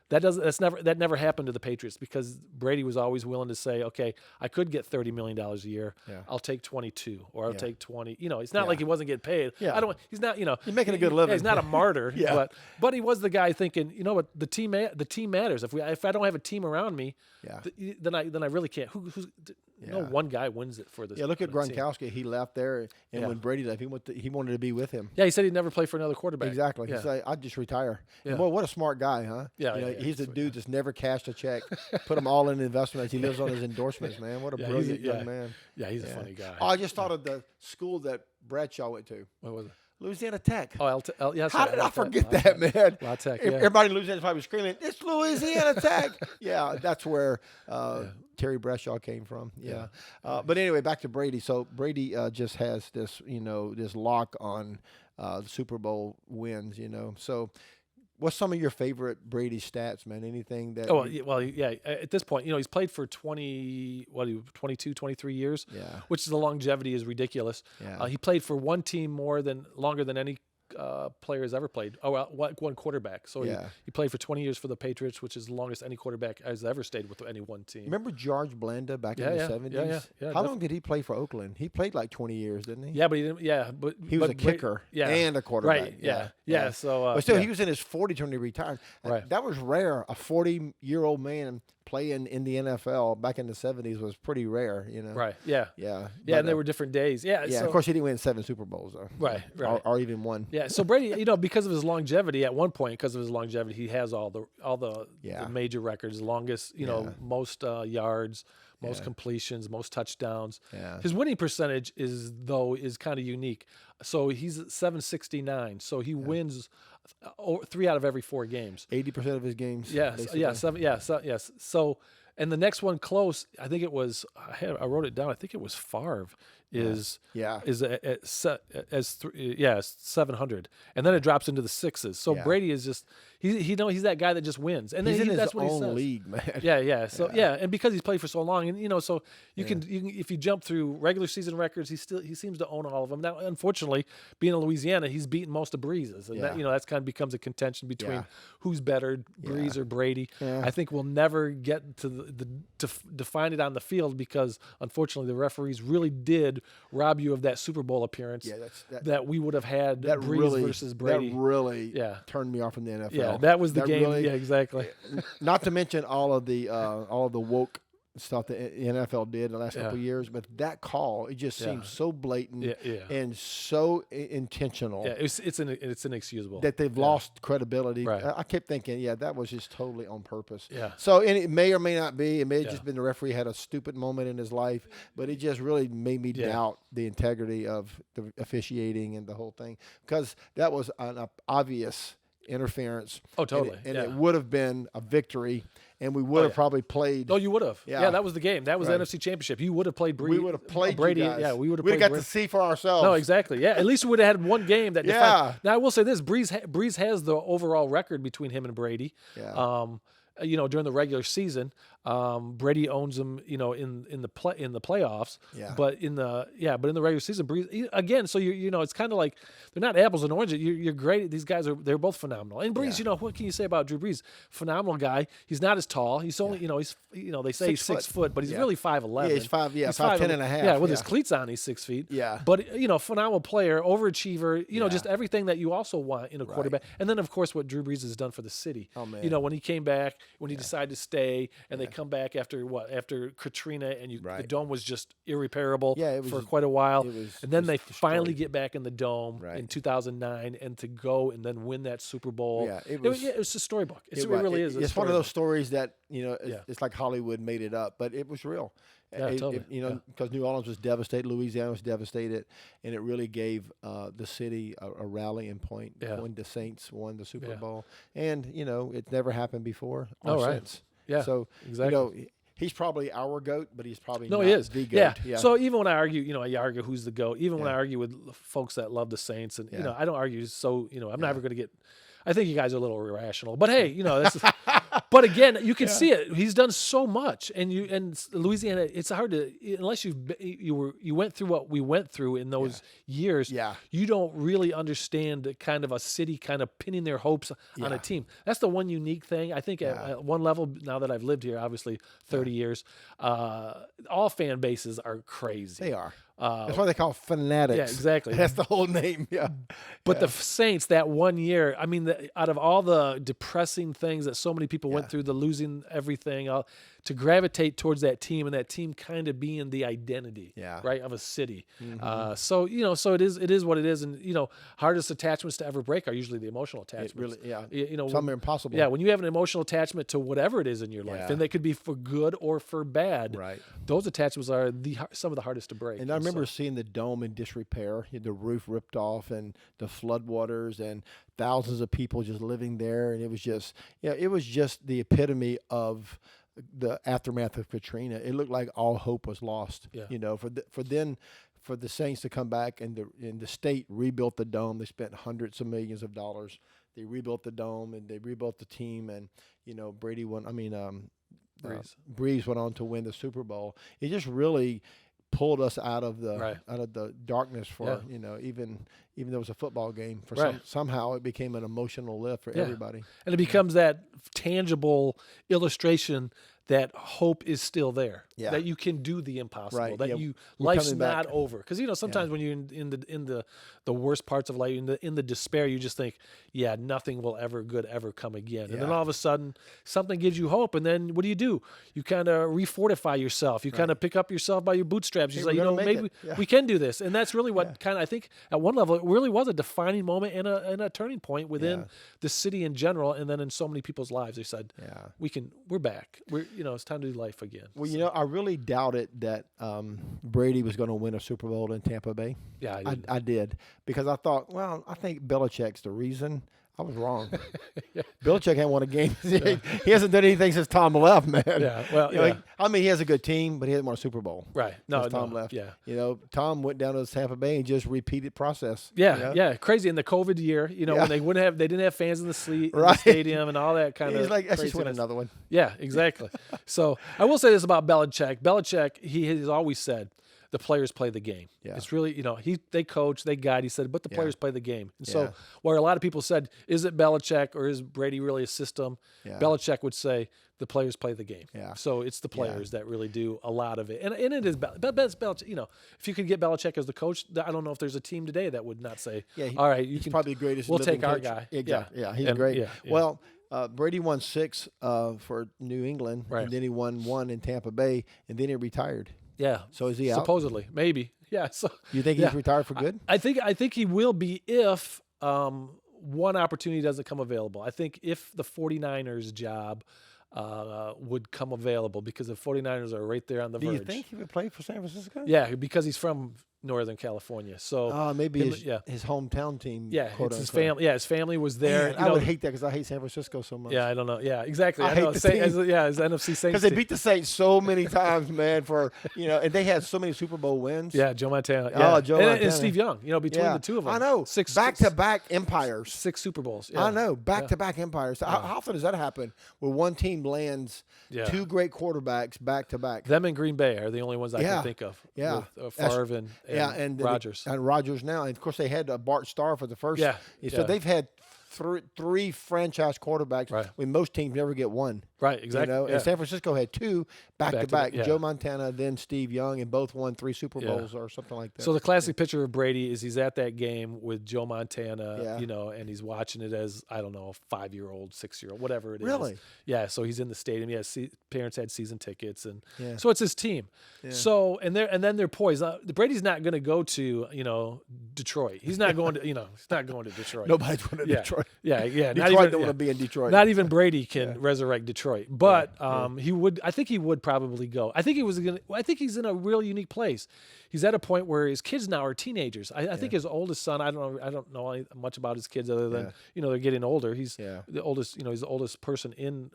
That never happened to the Patriots because Brady was always willing to say, okay, I could get $30 million a year. Yeah. I'll take 22 or I'll take 20. It's not like he wasn't getting paid. Yeah. He's not, He's making a good living. He's not a martyr, but he was the guy thinking, what, the team matters. If I don't have a team around me, then I really can't. One guy wins it for this. Yeah, look at Gronkowski. He left there, and when Brady left, he wanted to be with him. Yeah, he said he'd never play for another quarterback. Exactly. He said, I'd just retire. Yeah. And boy, what a smart guy, huh? Yeah. He's the dude that's never cashed a check, put them all in investments. He lives on his endorsements, man. What a brilliant young man. Yeah, he's a funny guy. Oh, I just thought of the school that Bradshaw went to. What was it? Louisiana Tech. Oh, yes. How did I forget that, man? La Tech, Everybody in Louisiana probably was screaming, "It's Louisiana Tech!" Yeah, that's where Terry Bradshaw came from. Yeah. But anyway, back to Brady. So Brady just has this, this lock on the Super Bowl wins. So What's some of your favorite Brady stats, man? Anything that? Yeah. At this point, he's played for 22, 23 years. Yeah. Which is the longevity is ridiculous. Yeah. He played for one team longer than any player has ever played. One quarterback. So he played for 20 years for the Patriots, which is the longest any quarterback has ever stayed with any one team. Remember George Blanda back in the 70s? Yeah. How long did he play for Oakland? He played like 20 years, didn't he? Yeah, but he didn't. Yeah, but he was a kicker and a quarterback. Right. Yeah. So, but still, he was in his 40s when he retired. Right. That was rare. A 40-year-old man playing in the NFL back in the 70s was pretty rare, Right. Yeah. Yeah. Yeah, and there were different days. Yeah. Yeah. So, of course, he didn't win 7 Super Bowls though. Right. Or even one. Yeah. So Brady, because of his longevity, at one point, he has all the major records, longest, most yards, most completions, most touchdowns. Yeah. His winning percentage is kind of unique. So he's at 769. So he wins 3 out of every 4 games. 80% of his games. Yes. Basically. Yes. So, and the next one close, I think it was. I wrote it down. I think it was Favre. Is at 700, and then it drops into the 6s. So Brady is just he's that guy that just wins, and he's then in that's his what own he says. league, man. Yeah. So and because he's played for so long, and so you can if you jump through regular season records, he seems to own all of them. Now, unfortunately, being in Louisiana, he's beaten most of Brees's, and that's kind of becomes a contention between who's better, Brees or Brady. Yeah. I think we'll never get to to find it on the field because unfortunately the referees really did rob you of that Super Bowl appearance that we would have had Brees versus Brady. That really turned me off from the NFL. Yeah, that was the game. Really, yeah, exactly. Not to mention all of the woke stuff that the NFL did in the last couple of years, but that call, it just seems so blatant and so intentional. Yeah, it's inexcusable. That they've lost credibility. Right. I kept thinking, that was just totally on purpose. Yeah. So, and it may or may not be. It may have just been the referee had a stupid moment in his life, but it just really made me doubt the integrity of the officiating and the whole thing because that was an obvious interference. Oh, totally. And it would have been a victory, and we would have probably played. Oh, you would have. Yeah, that was the game. That was the NFC Championship. You would have played Brady. We would have played Brady. You guys. Yeah, we would have. We'd have got to see for ourselves. No, exactly. Yeah, at least we would have had one game that. Defined. Now I will say this: Brees has the overall record between him and Brady. Yeah. During the regular season, Brady owns him, in the playoffs. Yeah. But in the regular season, Brees again. So it's kind of like they're not apples and oranges. You're great. These guys they're both phenomenal. And Brees, what can you say about Drew Brees? Phenomenal guy. He's not as tall. He's only, they say he's 6 foot, but he's really 5'11". Yeah, he's 5'10" and a half. Yeah, with his cleats on, he's 6 feet. Yeah. But phenomenal player, overachiever. Just everything that you also want in a quarterback. And then of course what Drew Brees has done for the city. Oh man. When he came back. When he decided to stay, and they come back after Katrina, and the dome was just irreparable for quite a while, and then they finally get back in the dome in 2009, and to go and then win that Super Bowl. Yeah, it was a storybook. It really is. It's one of those stories that it's like Hollywood made it up, but it was real. Yeah, totally. Because New Orleans was devastated, Louisiana was devastated, and it really gave the city a rallying point when the Saints won the Super Bowl. And, it's never happened before or since. Yeah, so, exactly. He's probably our GOAT, but he's probably not he is. the GOAT. Yeah. So even when I argue, you argue who's the GOAT, even when I argue with folks that love the Saints, and, I don't argue I'm never going to get – I think you guys are a little irrational. But, hey, this is – but again, you can see it. He's done so much, and Louisiana. It's hard to unless you went through what we went through in those years. Yeah. You don't really understand kind of a city kind of pinning their hopes on a team. That's the one unique thing. I think at one level, now that I've lived here, obviously 30 years, all fan bases are crazy. They are. That's why they call fanatics. Yeah, exactly. That's the whole name. Yeah. But the Saints that one year, I mean, out of all the depressing things that so many people went through, the losing everything, to gravitate towards that team, and that team kind of being the identity, right, of a city. Mm-hmm. So it is what it is, and hardest attachments to ever break are usually the emotional attachments. Some are impossible. Yeah, when you have an emotional attachment to whatever it is in your life, and they could be for good or for bad. Right. Those attachments are some of the hardest to break. And I remember seeing the dome in disrepair, the roof ripped off, and the floodwaters, and thousands of people just living there, and it was just the epitome of the aftermath of Katrina. It looked like all hope was lost. Yeah. For the Saints to come back and the state rebuilt the dome. They spent hundreds of millions of dollars. they rebuilt the dome and they rebuilt the team, and Brady won. I mean, Brees went on to win the Super Bowl. It just really pulled us out of the darkness for even though it was a football game, for somehow it became an emotional lift for everybody, and it becomes that tangible illustration that hope is still there, that you can do the impossible, that life's not over. Because sometimes when you're in the worst parts of life, in the despair, you just think, nothing will ever come again. And then all of a sudden, something gives you hope, and then what do? You kind of refortify yourself. You kind of pick up yourself by your bootstraps. You say, maybe we can do this. And that's really what kind of, I think, at one level, it really was a defining moment and a turning point within the city in general, and then in so many people's lives. They said, we're back. It's time to do life again. Well, I really doubted that Brady was going to win a Super Bowl in Tampa Bay. Yeah, I did, because I thought, I think Belichick's the reason. I was wrong. Belichick hadn't won a game. He hasn't done anything since Tom left, man. Yeah, well, he has a good team, but he hasn't won a Super Bowl. Right. Since Tom left. Yeah. Tom went down to Tampa Bay and just repeated process. Yeah, crazy. In the COVID year, when they didn't have fans in the stadium and all that kind of. He's like, let's just win another one. Yeah, exactly. So I will say this about Belichick. Belichick, he has always said, the players play the game. Yeah. It's really, they coach, they guide. He said, but the players play the game. And so where a lot of people said, is it Belichick or is Brady really a system? Yeah. Belichick would say, the players play the game. Yeah. So it's the players that really do a lot of it. And it is Belichick. If you could get Belichick as the coach, I don't know if there's a team today that would not say, all right, he's probably the greatest. We'll take our coach. guy. Exactly. Yeah, he's great. Yeah. Well, Brady won 6 for New England, and then he won 1 in Tampa Bay, and then he retired. Yeah. So is he out? Supposedly, maybe. Yeah. So you think he's retired for good? I think he will be if one opportunity doesn't come available. I think if the 49ers job would come available, because the 49ers are right there on the verge. Do you think he would play for San Francisco? Yeah, because he's from Northern California. So maybe his hometown team. Yeah, it's his family. Yeah, his family was there. Man, I would hate that because I hate San Francisco so much. Yeah, I don't know. Yeah, exactly. I hate know. the team. As NFC Saints. Because they beat the Saints so many times, man. And they had so many Super Bowl wins. Yeah, Joe Montana. Yeah. Joe Montana. And Steve Young. Between the two of them. I know. 6 back-to-back empires. 6 Super Bowls. Yeah. I know. Back-to-back empires. How often does that happen? Where one team lands 2 great quarterbacks back-to-back. Them and Green Bay are the only ones I can think of. Yeah. With Favre and Rodgers. And Rodgers now. And, of course, they had Bart Starr for the first. So they've had 3 franchise quarterbacks when most teams never get one. Right, exactly. And San Francisco had 2 back-to-back. Joe Montana, then Steve Young, and both won 3 Super Bowls or something like that. So the classic picture of Brady is he's at that game with Joe Montana, and he's watching it as, I don't know, a 5-year-old, 6-year-old, whatever it is. Really? Yeah, so he's in the stadium. Parents had season tickets, and so it's his team. Yeah. So, and then they're poised. Brady's not going to go to, Detroit. He's not going to, he's not going to Detroit. Nobody's going to Detroit. Yeah. Detroit don't want to be in Detroit. Not even Brady can resurrect Detroit. But he would. I think he would probably go. I think he's in a really unique place. He's at a point where his kids now are teenagers. I think his oldest son. I don't know much about his kids other than they're getting older. He's the oldest. He's the oldest person in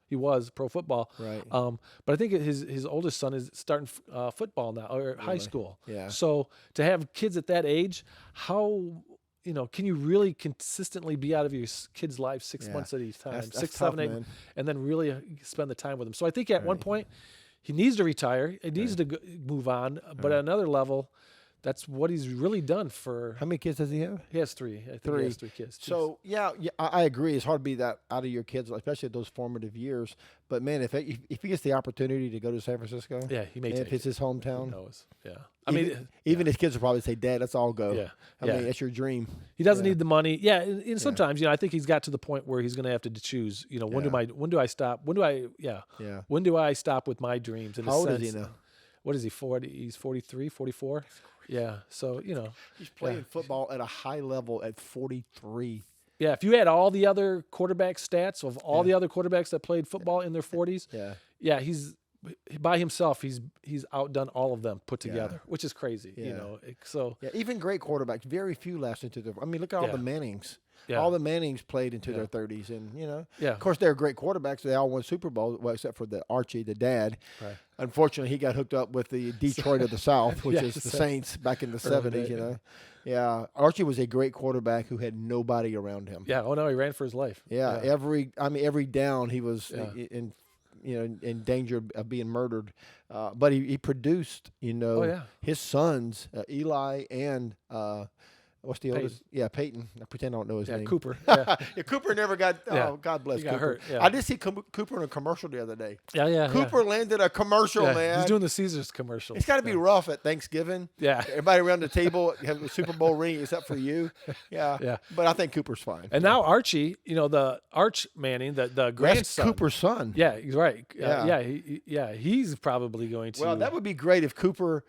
he was pro football. Right. But I think his oldest son is starting football now or high school. Yeah. So to have kids at that age, how can you really consistently be out of your kid's life 6 months at a time, that's 6, tough, 7, 8, man. and then really spend the time with them? So I think at one point he needs to retire. He needs to move on. But at another level, that's what he's really done for. How many kids does he have? He has 3. I think he has 3 kids. So I agree. It's hard to be that out of your kids, especially at those formative years. But man, if he gets the opportunity to go to San Francisco, he may. If it's his hometown, who knows? Yeah. Even his kids will probably say, "Dad, let's all go." Yeah. I mean, it's your dream. He doesn't need the money. Yeah. And sometimes, I think he's got to the point where he's going to have to choose. When do I stop? When do I stop with my dreams? How old is he now? What is he? 40? He's 43, 44. Yeah. So he's playing football at a high level at 43. Yeah, if you had all the other quarterback stats of all the other quarterbacks that played football in their 40s, he's by himself. He's outdone all of them put together, which is crazy. Even great quarterbacks, very few last into their. I mean, look at all the Mannings. Yeah. All the Mannings played into their 30s, and of course they're great quarterbacks. They all won Super Bowl, except for the Archie, the dad. Right. Unfortunately, he got hooked up with the Detroit of the South, which is the Saints back in the 70s. Yeah, Archie was a great quarterback who had nobody around him. Yeah. Oh no, he ran for his life. Yeah, every down he was in danger of being murdered. But he produced, his sons, Eli and what's the oldest? Yeah, Peyton. I pretend I don't know his name. Cooper. Yeah. Cooper never got. Oh, God bless Cooper. Got hurt. Yeah. I did see Cooper in a commercial the other day. Yeah. Cooper landed a commercial, man. He's doing the Caesars commercial. It's got to be rough at Thanksgiving. Yeah. Everybody around the table have a Super Bowl ring except for you. Yeah. Yeah. But I think Cooper's fine. And now Archie, the Arch Manning, the grandson. That's Cooper's son. Yeah, he's right. Yeah. He's probably going to. Well, that would be great if Cooper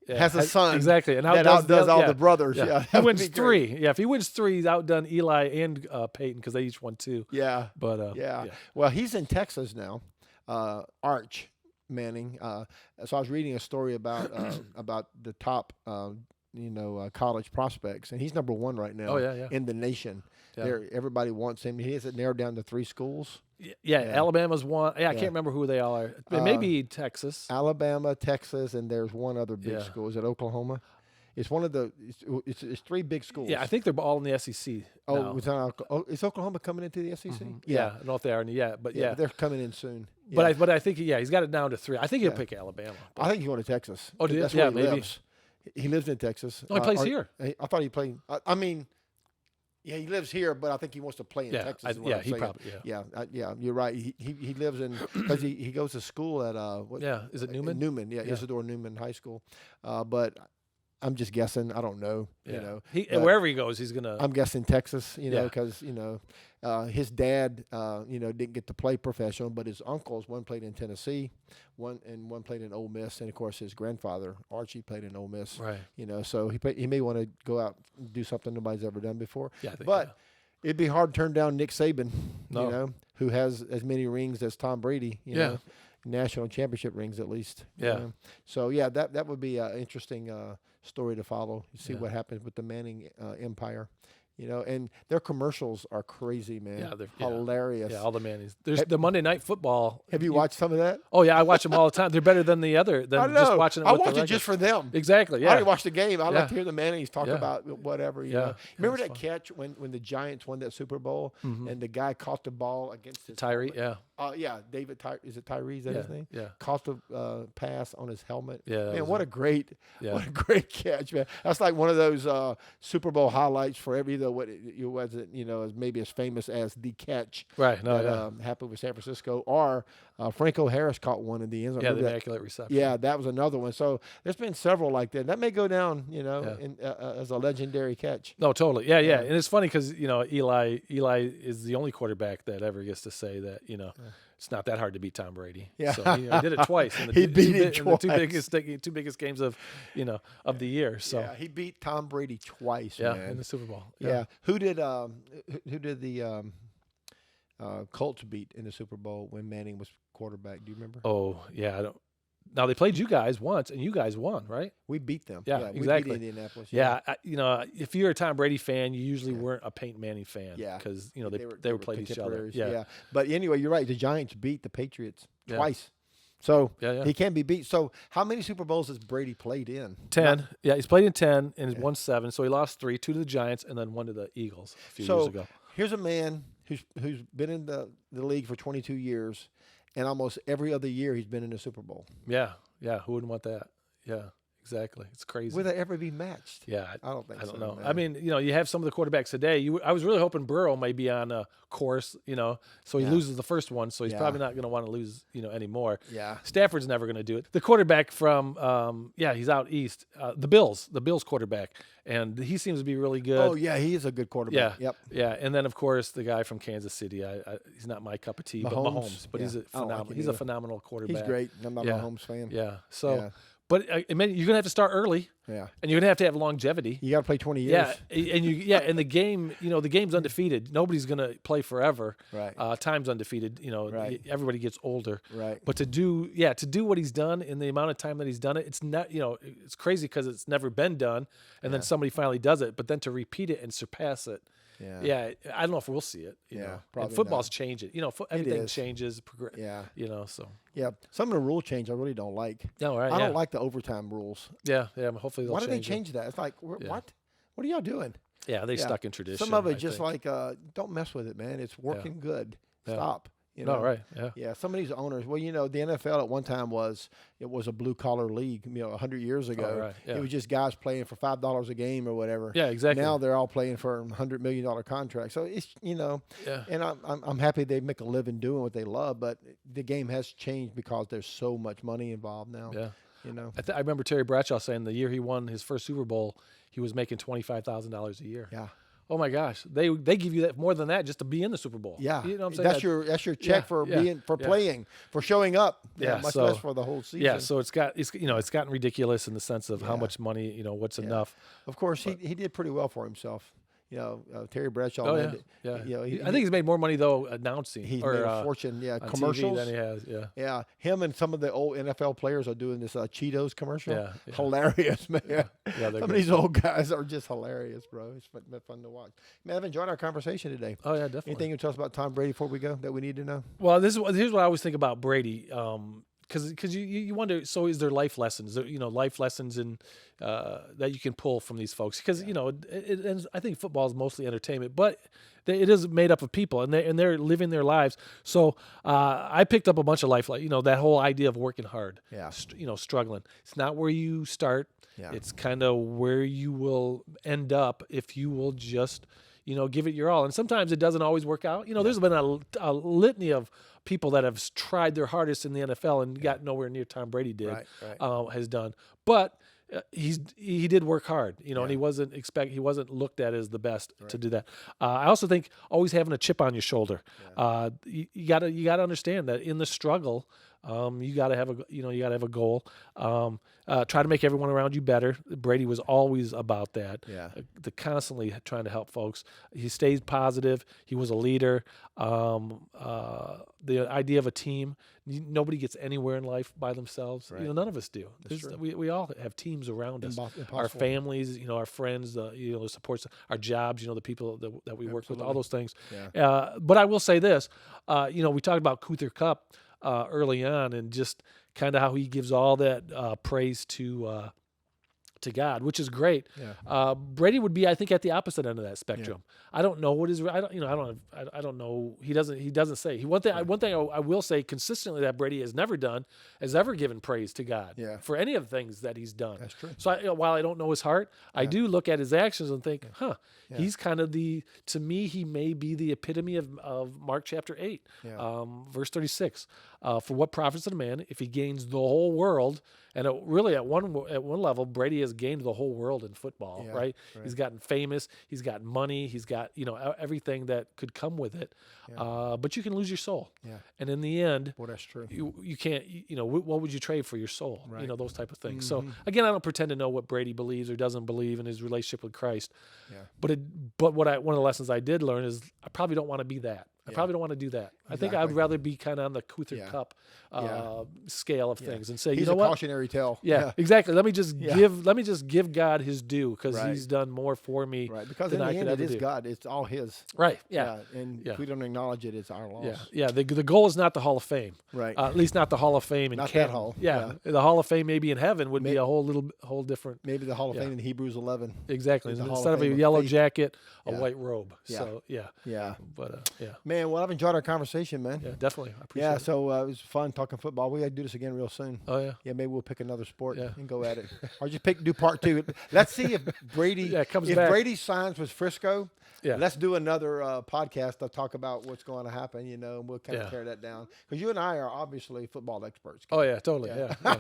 has a son exactly, and that outdoes all the brothers. Yeah, he wins 3. Yeah, if he wins 3, he's outdone Eli and Peyton because they each won 2. Yeah, but well, he's in Texas now, Arch Manning. So I was reading a story about the top, college prospects, and he's number 1 right now. In the nation. Yeah. Everybody wants him. He has it narrowed down to 3 schools. Yeah, Alabama's 1. Yeah, I can't remember who they all are. Maybe Texas. Alabama, Texas, and there's one other big school. Is it Oklahoma? It's one of the. It's 3 big schools. Yeah, I think they're all in the SEC. Is Oklahoma coming into the SEC? Mm-hmm. Yeah, I don't know if they are yet, but but they're coming in soon. Yeah. But I think he's got it down to 3. I think he'll pick Alabama. I think he's going to Texas. Oh, do you? That's where he maybe. lives. He lives in Texas. Oh, he plays here. I thought he played. I mean. Yeah, he lives here, but I think he wants to play in Texas. He probably. You're right. He lives in because he goes to school at is it Newman? Newman, Isidore Newman High School. But I'm just guessing. I don't know. Wherever he goes, he's gonna. I'm guessing Texas. Because his dad, didn't get to play professional, but his uncles, one played in Tennessee, one played in Ole Miss, and of course his grandfather Archie played in Ole Miss. Right. So he may want to go out and do something nobody's ever done before. Yeah. It'd be hard to turn down Nick Saban. Who has as many rings as Tom Brady. National championship rings at least. Yeah. So that would be an interesting story to follow. You see what happens with the Manning empire. And their commercials are crazy, man. Yeah, they're hilarious. Yeah, all the Mannings. There's the Monday Night Football. Have you watched some of that? Oh yeah, I watch them all the time. They're better than the other. Than I know. Just watching them. I with watch the it just for them. Exactly. Yeah. I didn't watch the game. I like to hear the Mannings talk about whatever. You know. Remember that fun. catch when the Giants won that Super Bowl and the guy caught the ball against his Tyree? helmet? David Tyree. Is it Tyree? Is that his name? Yeah. Caught the pass on his helmet. Yeah. Man, what a great catch, man. That's like one of those Super Bowl highlights for every what it wasn't as maybe as famous as the catch. Right. No. That happened with San Francisco, or Franco Harris caught one in the end zone. Yeah, the immaculate reception. Yeah, that was another one. So there's been several like that. That may go down, as a legendary catch. No, totally. Yeah. And it's funny because Eli is the only quarterback that ever gets to say that it's not that hard to beat Tom Brady. Yeah, so he did it twice. In the he beat him twice. The two biggest games of the year. So yeah, he beat Tom Brady twice. Yeah, man. in the Super Bowl. Yeah. Who did the Colts beat in the Super Bowl when Manning was quarterback? Do you remember? Oh yeah, I don't. Now they played you guys once, and you guys won, right? We beat them. Yeah, We exactly. beat Indianapolis. Yeah, if you're a Tom Brady fan, you usually weren't a Peyton Manning fan. Yeah, because they were playing each other. Yeah, but anyway, you're right. The Giants beat the Patriots twice. So he can be beat. So how many Super Bowls has Brady played in? 10. Yeah, he's played in 10 and he's won 7. So he lost 3, 2 to the Giants and then 1 to the Eagles a few years ago. Here's a man who's been in the league for 22 years, and almost every other year he's been in the Super Bowl. Yeah. Who wouldn't want that? Yeah. Exactly. It's crazy. Will they ever be matched? Yeah. I don't think so. I don't know. Man. I mean, you have some of the quarterbacks today. I was really hoping Burrow may be on a course, so he loses the first one, so he's probably not going to want to lose, anymore. Yeah. Stafford's never going to do it. The quarterback from, he's out east, the Bills quarterback, and he seems to be really good. Oh, yeah, he is a good quarterback. Yeah. Yep. Yeah, and then, of course, the guy from Kansas City. He's not my cup of tea, but Mahomes. But he's a phenomenal. He's a phenomenal quarterback. He's great. I'm not a Mahomes fan. Yeah. So. Yeah. But I mean, you're gonna have to start early, and you're gonna have to have longevity. You got to play 20 years. Yeah, and the game, the game's undefeated. Nobody's gonna play forever. Right. Time's undefeated. Right. Everybody gets older. Right. But to do what he's done in the amount of time that he's done it, it's not, it's crazy because it's never been done, and then somebody finally does it. But then to repeat it and surpass it. Yeah, I don't know if we'll see it. Probably and football's not. changing. Everything changes. So. Yeah, some of the rule change I really don't like. No, right. I don't like the overtime rules. Yeah. Hopefully they'll change. Why do they change that? It's like what? What are y'all doing? Yeah, they stuck in tradition. Some of it just like, don't mess with it, man. It's working good. Stop. You know? No, right. Yeah. Some of these owners, well, the NFL at one time was a blue collar league. 100 years ago, right. Yeah. It was just guys playing for $5 a game or whatever. Yeah, exactly. Now they're all playing for $100 million contracts. So it's and I'm happy they make a living doing what they love, but the game has changed because there's so much money involved now. Yeah. I I remember Terry Bradshaw saying the year he won his first Super Bowl, he was making $25,000 a year. Yeah. Oh my gosh, they give you that more than that just to be in the Super Bowl. Yeah, you know what I'm saying? That's your check for playing, for showing up. Yeah, much less for the whole season. Yeah, so it's gotten ridiculous in the sense of how much money, what's enough. Of course, he did pretty well for himself. Terry Bradshaw. Oh yeah. I think he's made more money though announcing. He's made a fortune. Yeah, on commercials. TV than he has. Yeah. Yeah, him and some of the old NFL players are doing this Cheetos commercial. Yeah. Hilarious, man. Yeah, some of these old guys are just hilarious, bro. It's been fun to watch. Man, I've enjoyed our conversation today. Oh yeah, definitely. Anything you tell us about Tom Brady before we go that we need to know? Well, here's what I always think about Brady. Because you wonder, so is there life lessons? Life lessons in that you can pull from these folks? Because and I think football is mostly entertainment, but it is made up of people, and they're living their lives. So I picked up a bunch of life, that whole idea of working hard. Yeah. Struggling. It's not where you start. Yeah. It's kind of where you will end up if you will just give it your all. And sometimes it doesn't always work out. There's been a litany of people that have tried their hardest in the NFL and got nowhere near Tom Brady did, has done. But he did work hard, and he wasn't looked at as the best to do that. I also think always having a chip on your shoulder. You gotta understand that in the struggle, you gotta have a goal. Try to make everyone around you better. Brady was always about that. Yeah. Constantly trying to help folks. He stays positive. He was a leader. The idea of a team. Nobody gets anywhere in life by themselves. Right. None of us do. We all have teams around us. Impossible. Our families, our friends, the supports, our jobs, the people that we work with, all those things. Yeah. But I will say this, we talked about Cooper Kupp early on, and just kind of how he gives all that praise to God, which is great. Yeah. Brady would be, I think, at the opposite end of that spectrum. I don't know what his. I don't know. He doesn't say. One thing I will say consistently that Brady has never done is ever given praise to God for any of the things that he's done. That's true. So while I don't know his heart, I do look at his actions and think, he's kind of to me, he may be the epitome of Mark chapter 8, verse 36. For what profits a man if he gains the whole world? And really, at one level, Brady has gained the whole world in football, right? He's gotten famous, he's got money, he's got everything that could come with it. But you can lose your soul. Yeah. And in the end, well, that's true. You can't. What would you trade for your soul? Right. Those type of things. Mm-hmm. So again, I don't pretend to know what Brady believes or doesn't believe in his relationship with Christ. Yeah. But one of the lessons I did learn is I probably don't want to be that. I probably don't want to do that. I think I'd rather be kind of on the Cooper Kupp scale of things and say, he's a cautionary tale. Yeah, exactly. Let me just give God his due because he's done more for me. Right, because than in the I end, could it is do. God. It's all His. Right. Yeah. And if we don't acknowledge it, it's our loss. Yeah. The goal is not the Hall of Fame. Right. At least not the Hall of Fame in not Canton. That hall. Yeah. The Hall of Fame maybe in heaven would be a whole different. Maybe the Hall of Fame in Hebrews 11. Exactly. Instead of a yellow jacket, a white robe. Yeah. So Yeah. But Man, well, I've enjoyed our conversation, man. Yeah, definitely. I appreciate it. So it was fun talking football. We got to do this again real soon. Oh yeah. Yeah, maybe we'll pick another sport and go at it, or just do part 2. Let's see if Brady comes back. If Brady signs with Frisco. Yeah. Let's do another podcast to talk about what's going to happen. And we'll kind of tear that down because you and I are obviously football experts. Oh yeah, totally. Yeah.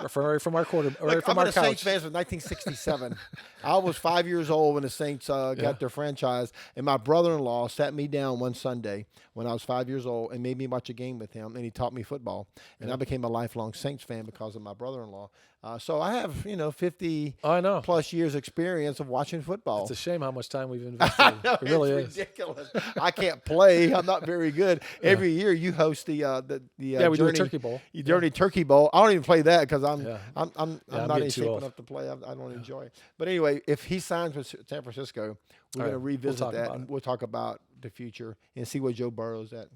From our quarter, or Look, from I'm our a couch. Saints fan since 1967. I was 5 years old when the Saints got their franchise, and my brother-in-law sat me down one Sunday when I was 5 years old and made me watch a game with him, and he taught me football, and I became a lifelong Saints fan because of my brother-in-law. So I have 50 plus years experience of watching football. It's a shame how much time we've invested. It really is ridiculous. I can't play. I'm not very good. Every year you host the we do a turkey bowl. Journey Turkey Bowl. I don't even play that because I'm not in too shape old. enough to play. I don't enjoy it. But anyway, if he signs with San Francisco, we're going to revisit that and we'll talk about the future and see where Joe Burrow's at.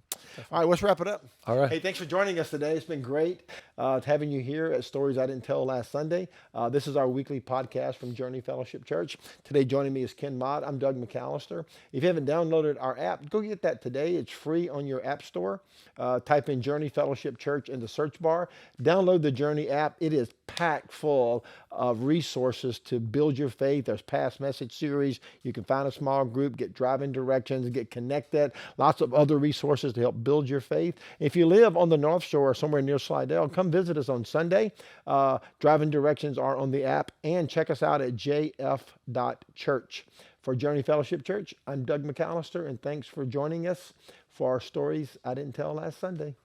All right, let's wrap it up. All right. Hey, thanks for joining us today. It's been great having you here at Stories I Didn't Tell Last Sunday. This is our weekly podcast from Journey Fellowship Church. Today joining me is Ken Mott. I'm Doug McAllister. If you haven't downloaded our app, go get that today. It's free on your app store. Type in Journey Fellowship Church in the search bar. Download the Journey app. It is packed full of resources to build your faith. There's past message series. You can find a small group, get driving directions, get connected. Lots of other resources to help build your faith. If you live on the North Shore or somewhere near Slidell, come visit us on Sunday. Driving directions are on the app, and check us out at jf.church. For Journey Fellowship Church, I'm Doug McAllister, and thanks for joining us for our Stories I Didn't Tell Last Sunday.